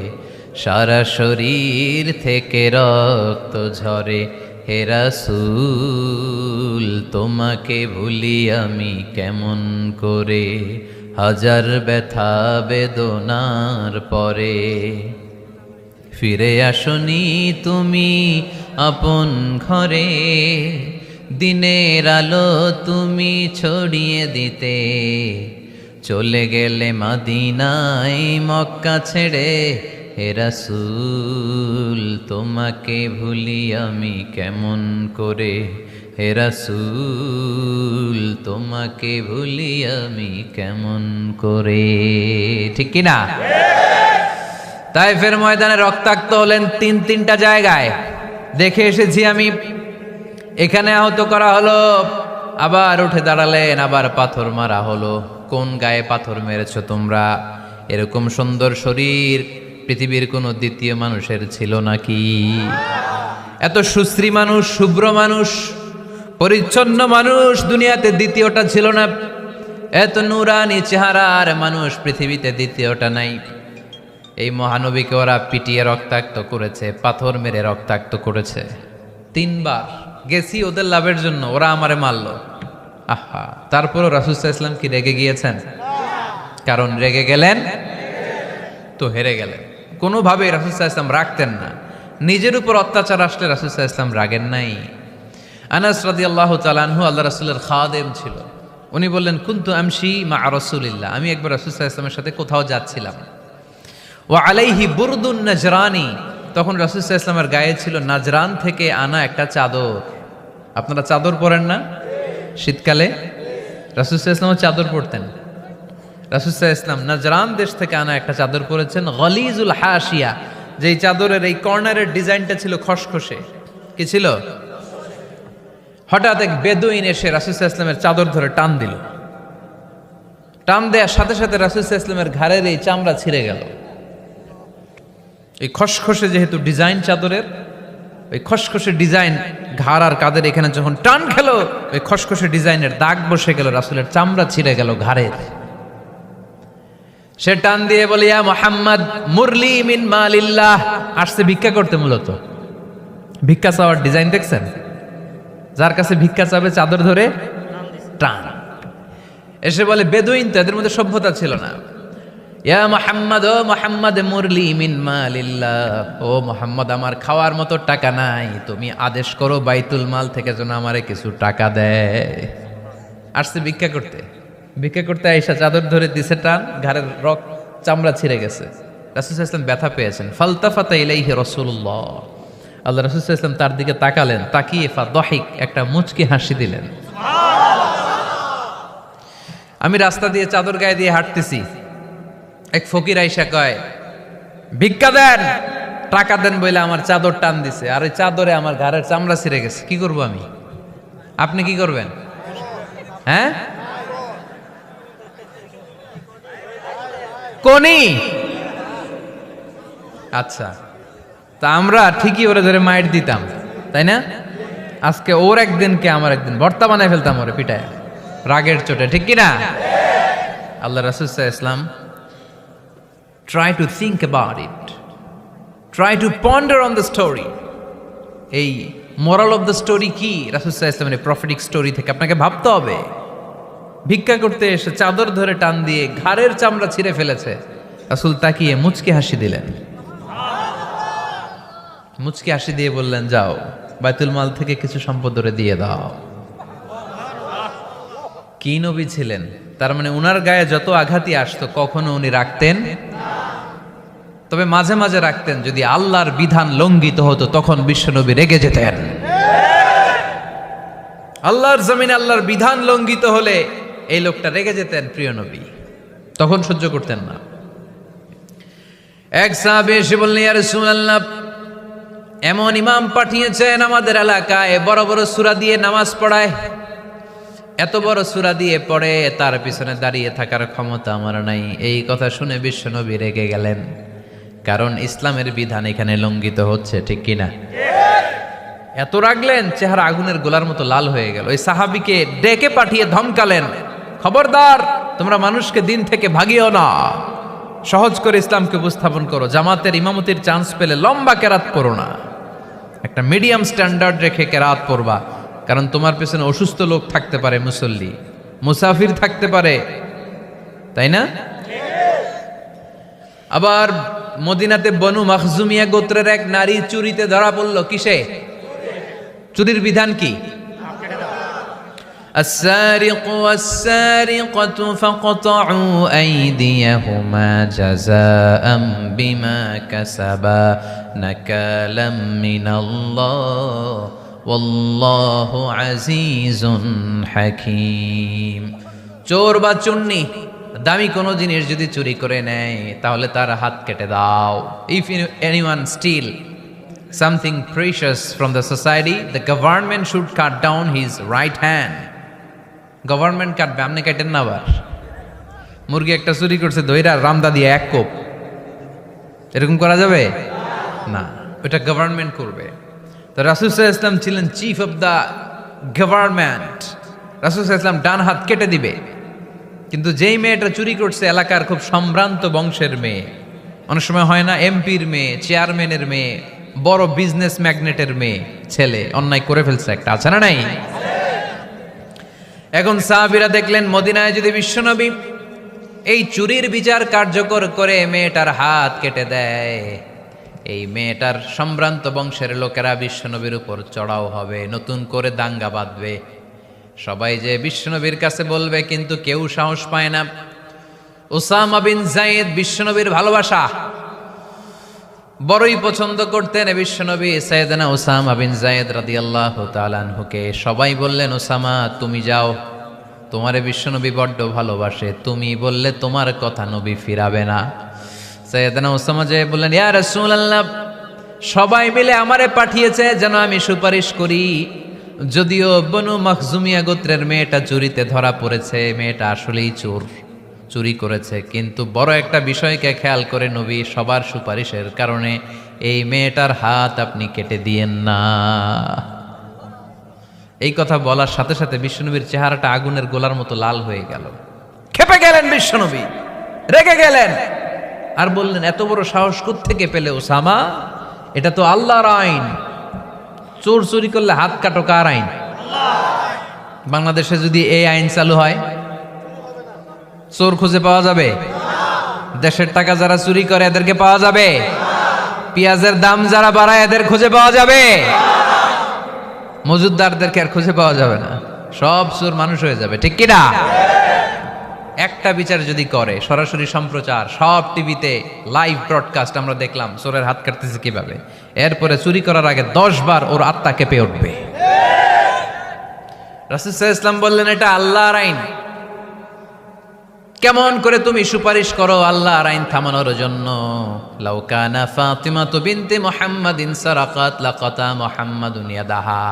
সারা শরীর থেকে রক্ত ঝরে। হে রাসূল তোমাকে ভুলি আমি কেমন করে, হাজার ব্যথা বেদনার পরে। ফিরে আসনি তুমি আপন ঘরে, দিনের আলো তুমি ছড়িয়ে দিতে, চলে গেলে মদিনায় মক্কা ছেড়ে। হে রাসূল তোমাকে ভুলি আমি কেমন করে, হে রাসূল তোমাকে ভুলি আমি কেমন করে। ঠিক কি না? তায়েফের ময়দানে রক্তাক্ত হলেন তিনটা জায়গায়, দেখে এসেছি আমি। এখানে আহত করা হলো, আবার উঠে দাঁড়ালেন, আবার পাথর মারা হলো। কোন গায়ে পাথর মেরেছো তোমরা? এরকম সুন্দর শরীর পৃথিবীর কোনো দ্বিতীয় মানুষের ছিল নাকি? এত সুশ্রী মানুষ, শুভ্র মানুষ, পরিচ্ছন্ন মানুষ দুনিয়াতে দ্বিতীয়টা ছিল না। এত নুরানি চেহারার মানুষ পৃথিবীতে দ্বিতীয়টা নাই। এই মহানবীকে ওরা পিটিয়ে রক্তাক্ত করেছে, পাথর মেরে রক্তাক্ত করেছে। 3 বার গেছি ওদের লাভের জন্য, ওরা আমারে মারল। আহা, তারপরও রাসূল সাল্লাল্লাহু আলাইহি ওয়াসাল্লাম কি রেগে গিয়েছেন? কারণ রেগে গেলেন তো হেরে গেলেন। কোনোভাবে রাসূল সাল্লাল্লাহু আলাইহি ওয়াসাল্লাম রাখতেন না। নিজের উপর অত্যাচার আসলে রাসূল সাল্লাল্লাহু আলাইহি ওয়াসাল্লাম রাগেন নাই। আনাস রাদিয়াল্লাহু তাআলা আনহু আল্লাহ রাসূলের খাদেম ছিল। উনি বললেন, কুনতু আমশি মা রাসূলিল্লাহ, আমি একবার রাসূল সাল্লাল্লাহু আলাইহি ওয়াসাল্লামের সাথে কোথাও যাচ্ছিলাম। ওয়া আলাইহি বুরদুন নাজরানি, তখন রাসূল সাল্লাল্লাহু আলাইহি ওয়াসাল্লামের গায়ে ছিল নাজরান থেকে আনা একটা চাদর। আপনারা চাদর পরেন না শীতকালে? রাসূল সাল্লাল্লাহু আলাইহি ওয়াসাল্লাম চাদর পরতেন। রাসূল সাল্লাল্লাহু আলাইহি ওয়াসাল্লাম নাজরান দেশ থেকে আনা একটা চাদর পরেছেন, গলিজুল হাশিয়া, যেই চাদরের এই কর্নারের ডিজাইনটা ছিল খসখসে। কি ছিল? হঠাৎ এক বেদুইন এসে রাসূল সাল্লাল্লাহু আলাইহি ওয়াসাল্লামের চাদর ধরে টান দিল। টান দেওয়ার সাথে সাথে রাসূল সাল্লাল্লাহু আলাইহি ওয়াসাল্লামের ঘাড়ের এই চামড়া ছিঁড়ে গেল। এই খসখসে যেহেতু ডিজাইন চাদরের, ওই খসখসে ডিজাইন ঘাড় আর কাদের এখানে যখন টান খেলো, ওই খসখসে ডিজাইনের দাগ বসে গেল, রাসূলের চামড়া ছিঁড়ে গেল ঘাড়ের। সে টান দিয়ে বলে, ইয়া মুহাম্মদ মুরলি মিন মালিল্লাহ। আসছে ভিক্ষা করতে, মূলত ভিক্ষা চাওয়ার ডিজাইন দেখছেন? যার কাছে ভিক্ষা চাবে চাদর ধরে টান। এসে বলে, বেদুইন তো, এদের মধ্যে সভ্যতা ছিল না। ইয়া মুহাম্মদ, ও মুহাম্মদ মুরলি মিন মালিল্লাহ, ও মুহাম্মদ আমার খাওয়ার মতো টাকা নাই, তুমি আদেশ করো বাইতুল মাল থেকে যেন আমারে কিছু টাকা দেয়। আসছে ভিক্ষা করতে। ভিক্ষা করতে আইসা চাদর ধরে দিছে টান, ঘাড়ের চামড়া ছিঁড়ে গেছে। রাসূল সাল্লাল্লাহু আলাইহি ওয়াসাল্লাম ব্যথা পেয়েছেন। ফালতাফাতা ইলাইহি রাসূলুল্লাহ, আল্লাহ রাসূল সাল্লাল্লাহু আলাইহি ওয়াসাল্লাম তার দিকে তাকালেন, তাকিয়ে ফাদহিক, একটা মুচকি হাসি দিলেন। আমি রাস্তা দিয়ে চাদর গায়ে দিয়ে হাঁটতেছি, এক ফকির আইসা কয়, ভিক্ষা দেন, টাকা দেন বলে আমার চাদর টান দিছে, আর ওই চাদরে আমার ঘাড়ের চামড়া ছিঁড়ে গেছে। কি করব আমি? আপনি কি করবেন? হ্যাঁ, কোনি? আচ্ছা, তা আমরা ঠিকই ওরে ধরে মাইর দিতাম, তাই না? আজকে ওর একদিন কে আমার একদিন ভর্তা বানায় ফেলতাম ওরে পিটায়, রাগের চোটে। ঠিক কিনা? আল্লাহ রাসূল সাল্লাল্লাহু আলাইহি ওয়াসাল্লাম try to think about it, try to ponder on the story. এই moral of the story কি? রাসূল সাল্লাল্লাহু আলাইহি ওয়াসাল্লামের প্রফেটিক স্টোরি থেকে আপনাকে ভাবতে হবে। ভিক্ষা করতে এসে চাদর ধরে টান দিয়ে ঘাড়ের চামড়া ছিঁড়ে ফেলেছে, রাসূল তাকিয়ে মুচকি হাসি দিলেন। মুচকি হাসি দিয়ে বললেন, যাও বাইতুল মাল থেকে কিছু সম্পদ ধরে দিয়ে দাও। কি নবী ছিলেন? তার মানে উনার গায়ে যত আঘাতই আসতো কখনো উনি রাখতেন, তবে মাঝে মাঝে রাখতেন। যদি আল্লাহর বিধান লঙ্ঘিত হতো তখন বিশ্বনবী রেগে যেতেন। আল্লাহর জমিনে আল্লাহর বিধান লঙ্ঘিত হলে এই লোকটা রেগে যেতেন প্রিয় নবী, তখন সহ্য করতেন না। এক সাহাবী এসে বললেন, ইয়া রাসূলুল্লাহ, এমন ইমাম পাঠিয়েছেন আমাদের এলাকায় বড় বড় সূরা দিয়ে নামাজ পড়ায়, এত বড় সূরা দিয়ে পড়ে, তার পিছনে দাঁড়িয়ে থাকার ক্ষমতা আমার নাই। এই কথা শুনে বিশ্বনবী রেগে গেলেন, কারণ ইসলামের বিধান এখানে লঙ্ঘিত হচ্ছে, ঠিক কিনা? এত রাগলেন, চেহারা আগুনের গোলার মতো লাল হয়ে গেল। ওই সাহাবীকে ডেকে পাঠিয়ে ধমকালেন, খবরদার, তোমরা মানুষকে দিন থেকে ভাগিও না, সহজ করে ইসলামকে উপস্থাপন করো। জামাতের ইমামতির চান্স পেলে লম্বা কেরাত পড়ো না, একটা মিডিয়াম স্ট্যান্ডার্ড রেখে কেরাত পড়বা, কারণ তোমার পেছনে অসুস্থ লোক থাকতে পারে, মুসল্লি, মুসাফির থাকতে পারে, তাই না? আবার মদিনাতে বনু মাখজুমিয়া গোত্রের এক নারী চুরিতে ধরা পড়ল। কিসে? চুরির বিধান কি? السارق والسارقة فاقطعوا أيديهما جزاء بما كسبا نكالا من الله والله عزيز حكيم। চোর বা চুন্নি দামি কোনো জিনিস যদি চুরি করে নেয় তাহলে তার হাত কেটে দাও। If anyone steal something precious from the society, the government should cut down his right hand. Government কাটবে, আপনি কাটেন না। আবার মুরগি একটা চুরি করছে, দইরা রামদা দিয়ে এক কোপ, এরকম করা যাবে না, ওটা গভর্নমেন্ট করবে। তো রাসূল সাল্লাল্লাহু আলাইহি ওয়াসাল্লাম ছিলেন চিফ অফ দ্য গভর্নমেন্ট, রাসূল সাল্লাল্লাহু আলাইহি ওয়াসাল্লাম ডান হাত কেটে দিবে। কিন্তু যেই মেয়েটা চুরি করছে এলাকার খুব সম্ভ্রান্ত বংশের মেয়ে, অনেক সময় হয় না, এমপির মেয়ে, চেয়ারম্যানের মেয়ে, বড় বিজনেস ম্যাগনেটের মেয়ে, ছেলে অন্যায় করে ফেলছে একটা, আছে না নাই? এখন সাহাবীরা দেখলেন মদিনায় যদি বিশ্বনবী এই চুরির বিচার কার্যকর করে মেয়েটার হাত কেটে দেয়, এই মেয়েটার সম্ভ্রান্ত বংশের লোকেরা বিশ্বনবীর উপর চড়াও হবে, নতুন করে দাঙ্গা বাঁধবে, সবাই যে বিশ্বনবীর কাছে বলবে, কিন্তু কেউ সাহস পায় না। উসামা বিন যায়েদ বিশ্বনবীর ভালোবাসা বড়ই পছন্দ করতেন বিশ্বনবী। সাইয়েদনা উসামা বিন যায়েদ রাদিয়াল্লাহু তাআলা আনহুকে সবাই বললেন, উসামা তুমি যাও, তোমারে বিশ্বনবী বড্ড ভালোবাসে, তুমি বললে তোমার কথা নবী ফিরাবে না। সাইয়েদনা উসামা যে বললেন, ইয়া রাসূলুল্লাহ, সবাই মিলে আমারে পাঠিয়েছে যেন আমি সুপারিশ করি, যদিও বনু মাখজুমিয়া গোত্রের মেয়েটা চুরিতে ধরা পড়েছে, মেয়েটা আসলেই চোর, চুরি করেছে, কিন্তু বড় একটা বিষয়কে খেয়াল করে নবী সবার সুপারিশের কারণে এই মেয়েটার হাত আপনি কেটে দিয়েন না। এই কথা বলার সাথে সাথে বিশ্বনবীর চেহারাটা আগুনের গোলার মতো লাল হয়ে গেল, ক্ষেপে গেলেন বিশ্বনবী, রেগে গেলেন, আর বললেন, এত বড় সাহস কোত্থেকে পেলে ওসামা? এটা তো আল্লাহর আইন, চোর চুরি করলে হাত কাটো কার আইন? বাংলাদেশে যদি এই আইন চালু হয় চোর খুঁজে পাওয়া যাবে? দেশের টাকা যারা চুরি করে এদেরকে পাওয়া যাবে? পেঁয়াজের দাম যারা বাড়ায় এদের খুঁজে পাওয়া যাবে? মজুদদারদেরকে আর খুঁজে পাওয়া যাবে না, সব চোর মানুষ হয়ে যাবে, ঠিক কিনা? একটা বিচার যদি করে, সরাসরি সম্প্রচার, সব টিভিতে লাইভ ব্রডকাস্ট আমরা দেখলাম চোরের হাত কাটতেছে কিভাবে, এরপরে চুরি করার আগে 10 বার ওর আত্মা কেঁপে উঠবে। রাসূল সাল্লাল্লাহু আলাইহি ওয়াসাল্লাম বললেন, এটা আল্লাহর আইন, কেমন করে তুমি সুপারিশ করো আল্লাহর আইন থামানোর জন্য? লাউ কানা ফাতিমাতু বিনতে মুহাম্মাদিন সারাকাত লাকাতা মুহাম্মাদুন ইয়াদাহা।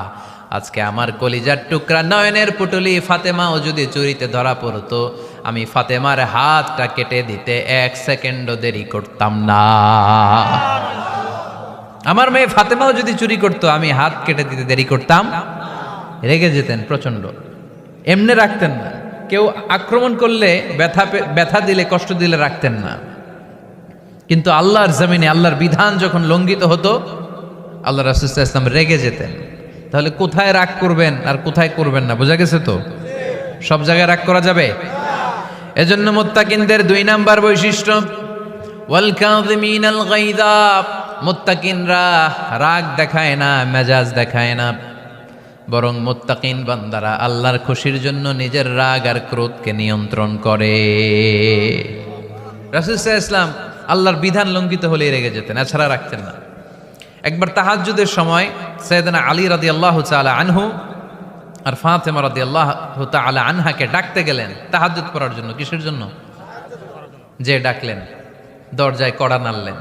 আজকে আমার কলিজার টুকরা নয়নের পুটুলি ফাতেমাও যদি চুরিতে ধরা পড়তো, আমি ফাতেমার হাতটা কেটে দিতে 1 সেকেন্ডও দেরি করতাম না। আমার মেয়ে ফাতেমাও যদি চুরি করতো, আমি হাত কেটে দিতে দেরি করতাম। রেগে যেতেন প্রচন্ড, এমনি রাখতেন না, কেউ আক্রমণ করলে ব্যথা দিলে, কষ্ট দিলে রাখতেন না। কিন্তু আল্লাহর জমিনে আল্লাহর বিধান যখন লঙ্ঘিত হতো, আল্লাহ রাসূল সাল্লাল্লাহু আলাইহি ওয়াসাল্লাম রেগে যেতেন। তাহলে কোথায় রাগ করবেন আর কোথায় করবেন না বোঝা গেছে তো? সব জায়গায় রাগ করা যাবে? এজন্য মুত্তাকিনদের 2 নাম্বার বৈশিষ্ট্য, ওয়াল কাযিমিনাল গায়যা। মুত্তাকিনরা রাগ দেখায় না, মেজাজ দেখায় না, বরং মুত্তাকিন বান্দারা আল্লাহর খুশির জন্য নিজের রাগ আর ক্রোধকে নিয়ন্ত্রণ করে। রাসূল সাল্লাল্লাহু আলাইহি ওয়াসাল্লাম আল্লাহর বিধান লঙ্ঘিত হলে রেগে যেতেন, এছাড়া রাখতেন না। একবার তাহাজ্জুদের সময় সাইয়েদনা আলী রাদিয়াল্লাহু তাআলা আনহু আর ফাতেমা রাদিয়াল্লাহু তাআলা আনহাকে ডাকতে গেলেন তাহাজ্জুদ পড়ার জন্য। কিসের জন্য? যে ডাকলেন, দরজায় কড়া নাড়লেন,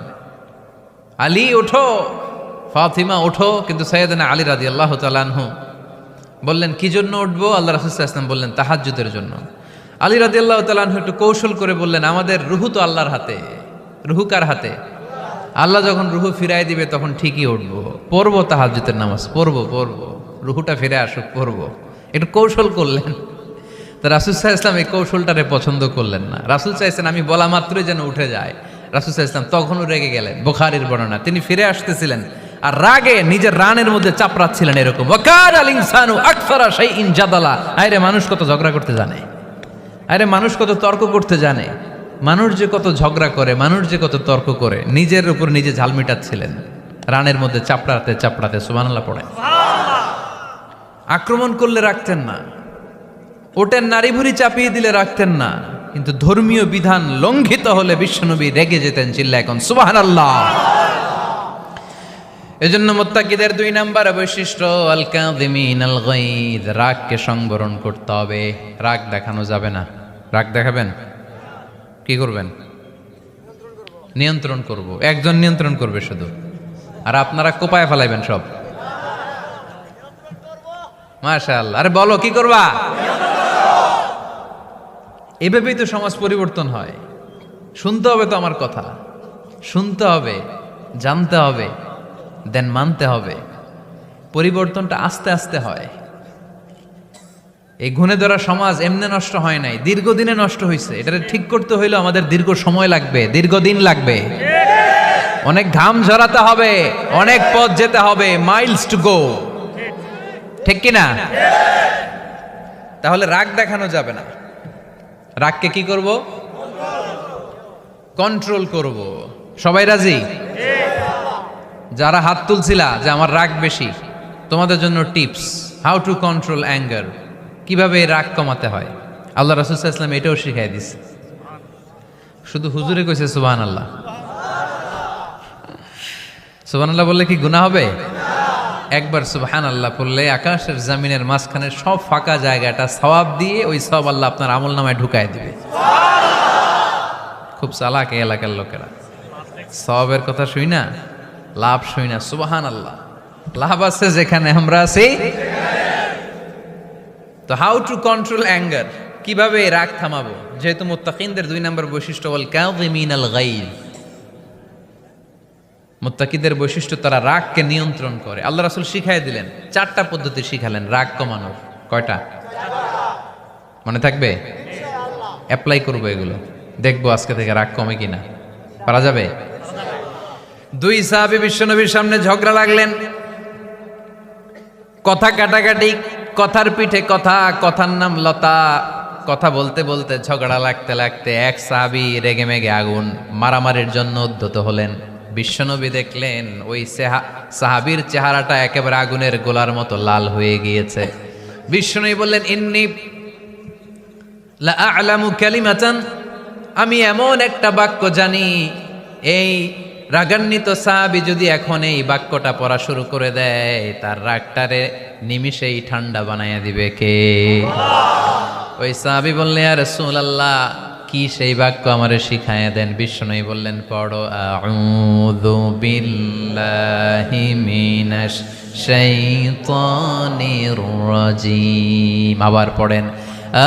আলী ওঠো, ফাতিমা ওঠো। কিন্তু সাইয়েদনা আলী রাদিয়াল্লাহু তাআলা আনহু বললেন কি জন্য উঠবো? আল্লাহ রাসূল সাল্লাল্লাহু আলাইহি ওয়াসাল্লাম বললেন তাহাজ্জুদের জন্য। আলী রাদিয়াল্লাহু তাআলা আনহু একটু কৌশল করে বললেন, আমাদের রুহু তো আল্লাহর হাতে। রুহু কার হাতে? আল্লাহ যখন রুহু ফিরাই দিবে তখন ঠিকই উঠবো, পড়বো তাহাজ্জুদের নামাজ, পড়বো রুহুটা ফিরে আসুক, পড়বো। একটু কৌশল করলেন। তো রাসূল সাল্লাল্লাহু আলাইহি ওয়াসাল্লাম এই কৌশলটারে পছন্দ করলেন না। রাসূল চাইছেন আমি বলা মাত্রই যেন উঠে যায়। রাসূল সাল্লাল্লাহু আলাইহি ওয়াসাল্লাম তখনও রেগে গেলেন। বুখারীর বর্ণনা, তিনি ফিরে আসতেছিলেন আর রাগে নিজের রানের মধ্যে চাপড়াচ্ছিলেন এরকম, ওয়াকানাল ইনসানু আকসারা শাইইন জাদালা। আরে মানুষ কত ঝগড়া করতে জানে, আরে মানুষ কত তর্ক করতে জানে, মানুষ যে কত ঝগড়া করে, মানুষ যে কত তর্ক করে, নিজের উপর নিজে ঝাল মিটাচ্ছিলেন রানের মধ্যে চাপড়াতে চাপড়াতে। সুবহানাল্লাহ পড়েন। আক্রমণ করলে রাখতেন না, ওটের নারী ভুড়ি চাপিয়ে দিলে রাখতেন না, কিন্তু ধর্মীয় বিধান লঙ্ঘিত হলে বিশ্বনবী রেগে যেতেন। চিল্লা এখন সুবহানাল্লাহ। এজন্য মুত্তাকিদের 2 নাম্বার বৈশিষ্ট্য আল কাযিমিনাল গায়জ, রাগকে সংবরণ করতে হবে। রাগ দেখানো যাবে না। রাগ দেখাবেন, কি করবেন? নিয়ন্ত্রণ করব। একজন নিয়ন্ত্রণ করবে শুধু, আর আপনারা কোপায় ফেলাইবেন সব। মাশাআল্লাহ। আরে বলো কি করবা? এভাবেই তো সমাজ পরিবর্তন হয়। শুনতে হবে তো আমার কথা, শুনতে হবে, জানতে হবে, দেন মানতে হবে। পরিবর্তনটা আস্তে আস্তে হয়। এই গুণে ধরা সমাজ এমনি নষ্ট হয় নাই, দীর্ঘদিনে নষ্ট হয়েছে। এটা ঠিক করতে হইলে আমাদের দীর্ঘ সময় লাগবে, দীর্ঘদিন লাগবে, অনেক ঘাম ঝরাতে হবে, অনেক পথ যেতে হবে, মাইলস টু গো। ঠিক কিনা? তাহলে রাগ দেখানো যাবে না। রাগকে কি করব? কন্ট্রোল করব। সবাই রাজি? যারা হাত তুলছিলা যে আমার রাগ বেশি, তোমাদের জন্য tips, how to control anger, কিভাবে রাগ কমাতে হয়। আল্লাহ রাসূল সাল্লাল্লাহু আলাইহি ওয়াসাল্লাম এটাও শিখাই দিছে। শুধু হুজুরে কইছে সুবহানাল্লাহ। সুবহানাল্লাহ বললে কি গুনাহ হবে? একবার সুবহানাল্লাহ পড়লে আকাশের জমিনের মাঝখানে সব ফাঁকা জায়গাটা সওয়াব দিয়ে ওই সওয়াব আল্লাহ আপনার আমলনামায় ঢুকায় দিবে। খুব চালাক এই এলাকার লোকেরা, সওয়াবের কথা শুই না, লাভ শুই না। সুবহানাল্লাহ, লাভ আছে যেখানে আমরা আছি। তো হাউ টু কন্ট্রোল অ্যাঙ্গার, কিভাবে রাগ থামাবো? যেহেতু মুত্তাকিনদের 2 নম্বর বৈশিষ্ট্য ওয়াল কাযিমিনাল গায়জ, মুত্তাকিদের বৈশিষ্ট্য তারা রাগকে নিয়ন্ত্রণ করে। আল্লাহ রাসূল শিখাই দিলেন, 4টা পদ্ধতি শিখালেন রাগ কমানোর। কয়টা মনে থাকবে? অ্যাপ্লাই করবো এগুলো, দেখবো আজকে থেকে রাগ কমে কিনা। পারা যাবে? 2 সাহাবী বিশ্বনবীর সামনে ঝগড়া লাগলেন, কথা কাটাকাটি, কথার পিঠে কথা, কথার নাম লতা। কথা বলতে বলতে ঝগড়া লাগতে লাগতে এক সাহাবী রেগে মেগে আগুন, মারামারির জন্য উদ্ধত হলেন। বিশ্বনবী দেখলেন ওই সাহাবীর চেহারাটা একেবারে আগুনের গোলার মতো লাল হয়ে গিয়েছে। বিশ্বনবী বললেন, ইন্নী লা আ'লামু কালিমাতান, আমি এমন একটা বাক্য জানি, এই রাগান্বিত সাহাবী যদি এখন এই বাক্যটা পড়া শুরু করে দেয়, তার রাগটারে নিমিষেই ঠান্ডা বানাইয়া দিবে কে? ওই সাহাবী বললেন, ইয়া রাসূলুল্লাহ, কি সেই বাক্য আমারে শিখাইয়া দেন। বিশ্বনবী বললেন, পড়ো আউযু বিল্লাহি মিনাশ শাইতানির রাজিম। আবার পড়েন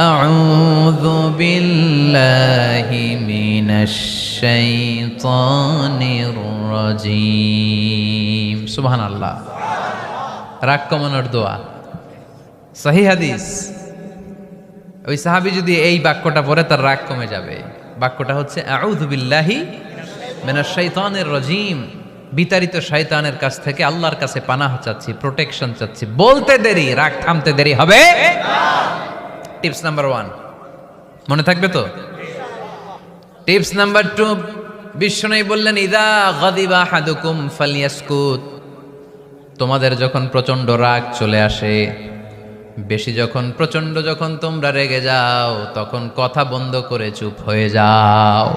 আউযু বিল্লাহি মিনাশ শাইতানির রাজিম। সুবহানাল্লাহ। রাগ কমানোর দোয়া, সহিহ হাদিস। ওই সাহাবী যদি এই বাক্যটা পড়ে তার রাগ কমে যাবে। বাক্যটা হচ্ছে আউযু বিল্লাহি মিনাশ শাইতানির রাজিম, বিতাড়িত শয়তানের কাছ থেকে আল্লাহর কাছে পানাহ চাচ্ছি, প্রোটেকশন চাচ্ছি। বলতে দেরি, রাগ থামতে দেরি হবে না। টিপস নাম্বার 1 মনে থাকবে তো? টিপস নাম্বার 2, বিশ্বনবী বললেন, ইযা গাদিবা আহাদুকুম ফালইয়াসকুত, তোমাদের যখন প্রচন্ড রাগ চলে আসে বেশি যখন প্রচন্ড যখন তোমরা রেগে যাও তখন কথা বন্ধ করে চুপ হয়ে যাও।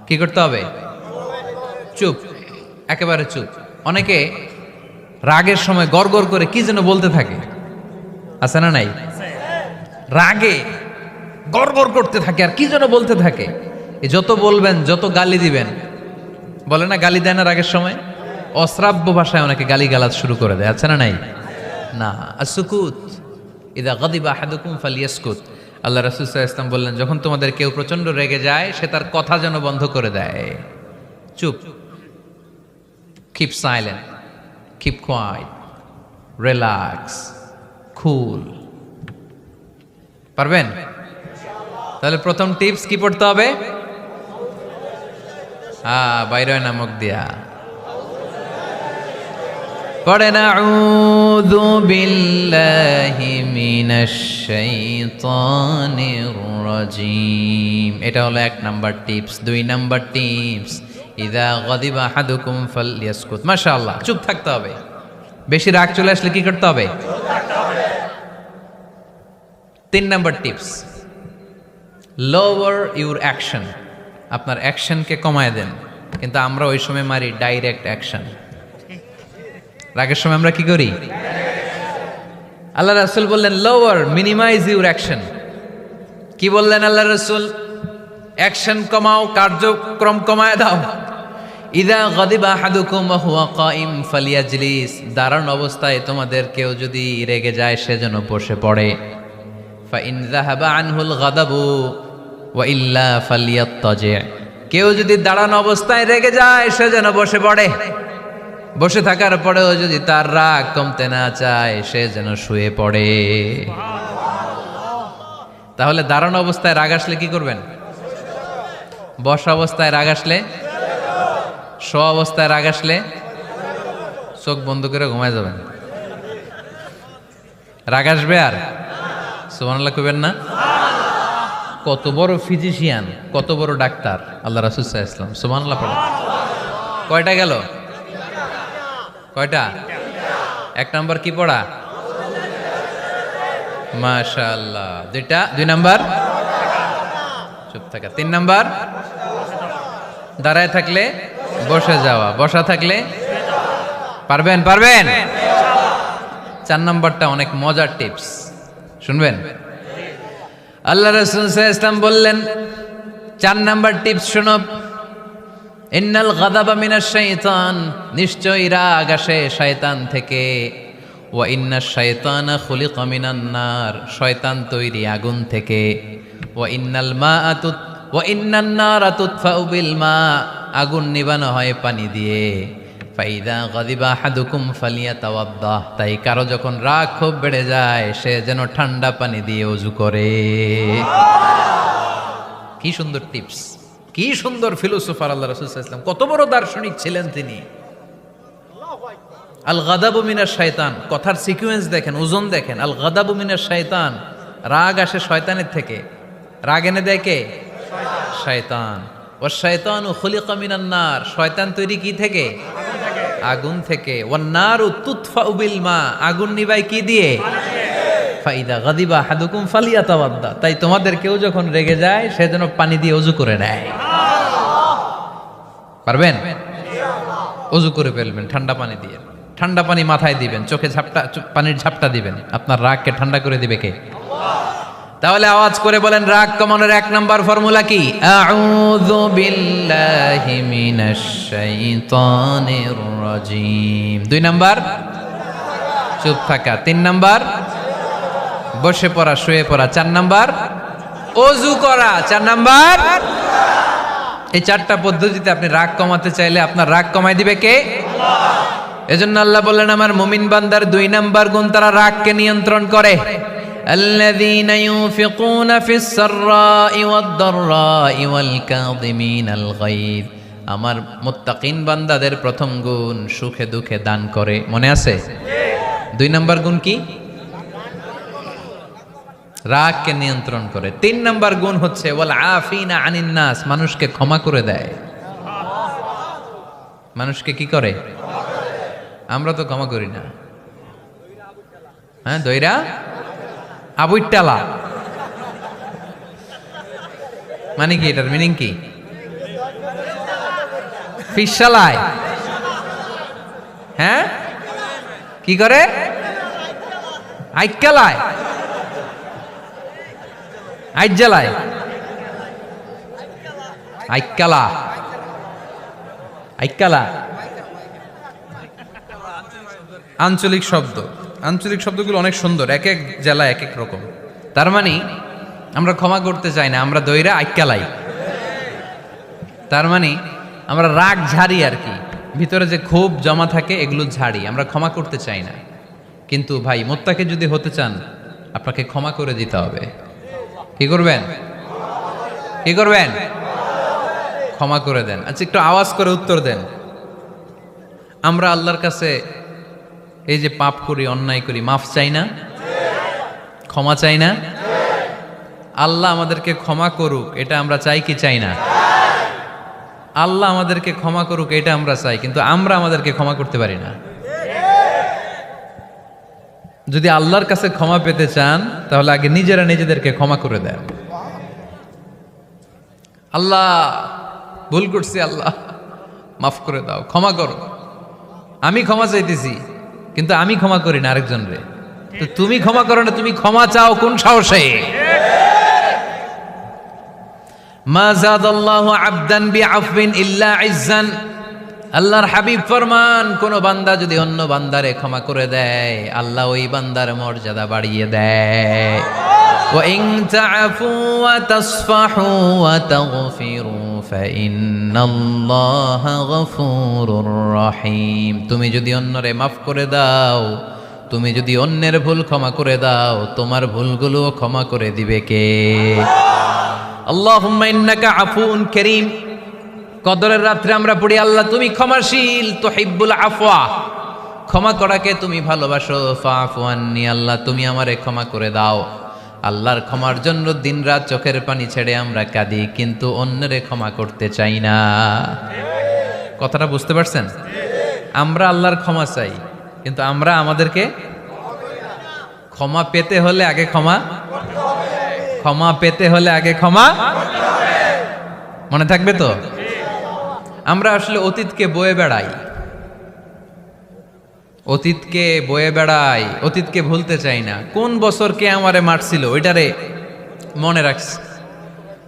কি করতে হবে? চুপ, একেবারে চুপ। অনেকে রাগের সময় গড়গড় করে কি যেন বলতে থাকে, আছে না নাই? রাগে গড়গড় করতে থাকে আর কি যেন বলতে থাকে। এই যত বলবেন, যত গালি দিবেন, বলে না গালি দেয় না রাগের সময়, অশ্রাব্য ভাষায় অনেকে গালি গালাজ শুরু করে দেয়, আছে না নাই? না, আসুকুত ইদা গাদিবা আহাদুকুম ফালিয়াসকুত। আল্লাহ রাসূল সাল্লাল্লাহু আলাইহি ওয়াসাল্লাম বললেন, যখন তোমাদের কেউ প্রচন্ড রেগে যায় সে তার কথা যেন বন্ধ করে দেয়। চুপ, keep silent, keep quiet, relax, cool. পারবেন? তাহলে প্রথম টিপস কি পড়তে হবে? বাইরে নামক দিয়া পড়েন আউযু বিল্লাহি মিনাশ শাইতানির রাজিম। এটা হলো 1 নাম্বার টিপস। 2 নাম্বার টিপস, ইযা গাদিবা আহাদুকুম ফালইয়াসকুত। মাশাআল্লাহ, চুপ থাকতে হবে। বেশি রাগ চলে আসলে কি করতে হবে? চুপ থাকতে হবে। 3 number tips, lower your action. আপনার অ্যাকশনকে কমায় দেন। কিন্তু আমরা ওই সময় মারি ডাইরেক্ট অ্যাকশন। রাগের সময় আমরা কি করি? আল্লাহ রাসূল বললেন লোয়ার, মিনিমাইজ ইউর অ্যাকশন। কি বললেন আল্লাহ রাসূল? অ্যাকশন কমাও, কার্যক্রম কমায় দাও। ইযা গাদিবা আহাদুকুম ওয়া হুয়া কাইম ফালিয়াজলিস। দাঁড়ানো অবস্থায় তোমাদের কেউ যদি রেগে যায় সে যেন বসে পড়ে। ফাইন যাহাবা আনহুল গাদাবু ওয়া ইল্লা ফালিয়াত্তাজি। কেউ যদি দাঁড়ানো অবস্থায় রেগে যায় সে যেন বসে পড়ে। বসে থাকার পরেও যদি তার রাগ কমতে না চায় সে যেন শুয়ে পড়ে। তাহলে দাঁড়ানো অবস্থায় রাগ আসলে কি করবেন? বসা অবস্থায় রাগ আসলে, শোয়া অবস্থায় রাগ আসলে চোখ বন্ধ করে ঘুমায় যাবেন। রাগ আসবে আর সুবহানাল্লাহ কইবেন না? কত বড় ফিজিশিয়ান, কত বড় ডাক্তার আল্লাহ রাসূল সাল্লাল্লাহু আলাইহি ওয়াসাল্লাম। সুবহানাল্লাহ পড়ে। কয়টা গেল? কয়টা? 1 নাম্বার কি পড়া? মাশাআল্লাহ। 2 নাম্বার চুপ থাকা। 3 নাম্বার দাঁড়ায় থাকলে বসে যাওয়া, বসা থাকলে পারবেন? 4 নাম্বারটা অনেক মজার টিপস, শুনবেন? আল্লাহ রাসূল সাল্লাল্লাহু আলাইহি ওয়াসাল্লাম বললেন 4 নাম্বার টিপস শোনো। ইন্নাল গাদাবা মিনাশ শাইতান। নিশ্চয়ই রাগ আসে শয়তান থেকে। ওয়া ইন্নাশ শাইতানা খুলিকা মিনান নার। শয়তান তৈরি আগুন থেকে। ওয়া ইন্নান নারা তুতফাউ বিল মা। আগুন নিবানো হয় পানি দিয়ে। ফাইদা গাদিবা আহাদুকুম ফালিয়াতাওয়াদ্দাহ। তাই কারো যখন রাগ খুব বেড়ে যায় সে যেন ঠান্ডা পানি দিয়ে ওযু করে। কি সুন্দর টিপস, কি সুন্দর ফিলোসোফার আল্লাহ রাসূল সাল্লাল্লাহু আলাইহি ওয়াসাল্লাম। কত বড় দার্শনিক ছিলেন তিনি। আল গাদাবু মিনাশ শাইতান, কথার সিকোয়েন্স দেখেন, ওজন দেখেন। আল গাদাবু মিনাশ শাইতান, রাগ আসে শয়তানের থেকে। রাগ এনে দেয় কে? শয়তান। ওয়াশ শাইতানু খুলিকা মিনান নার। শয়তান তৈরি কি থেকে? আগুন থেকে। ওয়ান নারু তুতফাউ বিল মা। আগুন নিবাই কি দিয়ে? ফাইদা গাদিবা আহাদুকুম ফালিয়াতাওয়াদ্দা। তাই তোমাদের কেউ যখন রেগে যায় সে যেন পানি দিয়ে ওযু করে নেয়। পারবেন? ওযু করে ফেলবেন ঠান্ডা পানি দিয়ে। ঠান্ডা পানি মাথায় দিবেন, চোখে পানির ঝাপটা দিবেন। আপনার রাগকে ঠান্ডা করে দিবে কে? তাহলে আওয়াজ করে বলেন রাগ কমানোর 1 নাম্বার ফর্মুলা কি? আউযু বিল্লাহি মিনাশ শাইতানির রাজিম। 2 নাম্বার চুপ থাকা। 3 নাম্বার বসে পড়া, শুয়ে পড়া। 4 নাম্বার ওযু করা। 4 নাম্বার। এই 4টা পদ্ধতিতে আপনি রাগ কমাতে চাইলে আপনার রাগ কমাই দিবে কে? আল্লাহ। এজন্য আল্লাহ বললেন আমার মুমিন বান্দার 2 নাম্বার গুণ, তারা রাগকে নিয়ন্ত্রণ করে। الذين ينفقون في السراء والضراء والكاظمين الغيظ। আমার মুত্তাকিন বান্দাদের প্রথম গুণ সুখে দুঃখে দান করে। মনে আছে? 2 নাম্বার গুণ কি? রাগকে নিয়ন্ত্রণ করে। 3 নাম্বার গুণ হচ্ছে ওয়াল আফিনা আনিন নাস। মানুষকে ক্ষমা করে দেয়। মানুষকে কি করে? আমরা তো ক্ষমা করি না। হ্যাঁ, দইরা আবুইটালা মানে কি? এটার মিনিং কি? ফিশালায়। হ্যাঁ, কি করে? আইকালায়, আইজালায়, আইকালা, আইকালা আঞ্চলিক শব্দ। আঞ্চলিক শব্দগুলো অনেক সুন্দর, এক এক জেলায় এক এক রকম। তার মানে আমরা ক্ষমা করতে চাই না, আমরা দইরা আইকালাই। তার মানে আমরা রাগ ঝাড়ি আর কি, ভিতরে যে ক্ষোভ জমা থাকে এগুলো ঝাড়ি, আমরা ক্ষমা করতে চাই না। কিন্তু ভাই মোত্তাকি যদি হতে চান আপনাকে ক্ষমা করে দিতে হবে। কি করবেন? কি করবেন? ক্ষমা করে দেন। আচ্ছা, একটু আওয়াজ করে উত্তর দেন। আমরা আল্লাহর কাছে এই যে পাপ করি, অন্যায় করি, মাফ চাই না? ক্ষমা চাই না? আল্লাহ আমাদেরকে ক্ষমা করুক, এটা আমরা চাই কি চাই না? আল্লাহ আমাদেরকে ক্ষমা করুক এটা আমরা চাই, কিন্তু আমরা আমাদেরকে ক্ষমা করতে পারি না। যদি আল্লাহর কাছে ক্ষমা পেতে চান তাহলে আগে নিজেরা নিজেদেরকে ক্ষমা করে দেন। আল্লাহ ভুল করছি, আল্লাহ মাফ করে দাও, ক্ষমা করো। আমি ক্ষমা চাইতেছি কিন্তু আমি ক্ষমা করি না আরেকজন রে। তো তুমি ক্ষমা করো না, তুমি ক্ষমা চাও কোন সাহসে? মা যাদাল্লাহু আবদান বিআফবিন ইল্লা ইজ্জান। আল্লাহর হাবিব ফরমান, কোন বান্দা যদি অন্য বান্দারে ক্ষমা করে দেয় আল্লাহ ওই বান্দার মর্যাদা বাড়িয়ে দেয়। ওয়া ইন তা'ফু ওয়া তাসফাহু ওয়া তাগফিরু ফাইন্নাল্লাহা গফুরুর রহিম। তুমি যদি অন্যরে মাফ করে দাও, তুমি যদি অন্যের ভুল ক্ষমা করে দাও, তোমার ভুলগুলোও ক্ষমা করে দিবে কে? আল্লাহুম্মা ইন্নাকা আফুউন কারীম। কদরের রাত্রে আমরা পড়ি, আল্লাহ তুমি ক্ষমাশীল, তুহিব্বুল আফওয়া, ক্ষমা করাকে তুমি ভালোবাসো। ফাআফু আন্নি, আল্লাহ তুমি আমারে ক্ষমা করে দাও। আল্লাহর ক্ষমার জন্য দিনরাত চোখের পানি ছেড়ে আমরা কাঁদি, কিন্তু অন্যরে ক্ষমা করতে চাই না। কথাটা বুঝতে পারছেন? আমরা আল্লাহর ক্ষমা চাই, কিন্তু আমরা আমাদেরকে ক্ষমা পেতে হলে আগে ক্ষমা পেতে হলে আগে ক্ষমা। মনে থাকবে তো? আমরা আসলে অতীতকে বয়ে বেড়াই, অতীতকে ভুলতে চাই না। কোন বছর কে আমারে মারছিল ওইটারে মনে রাখছি।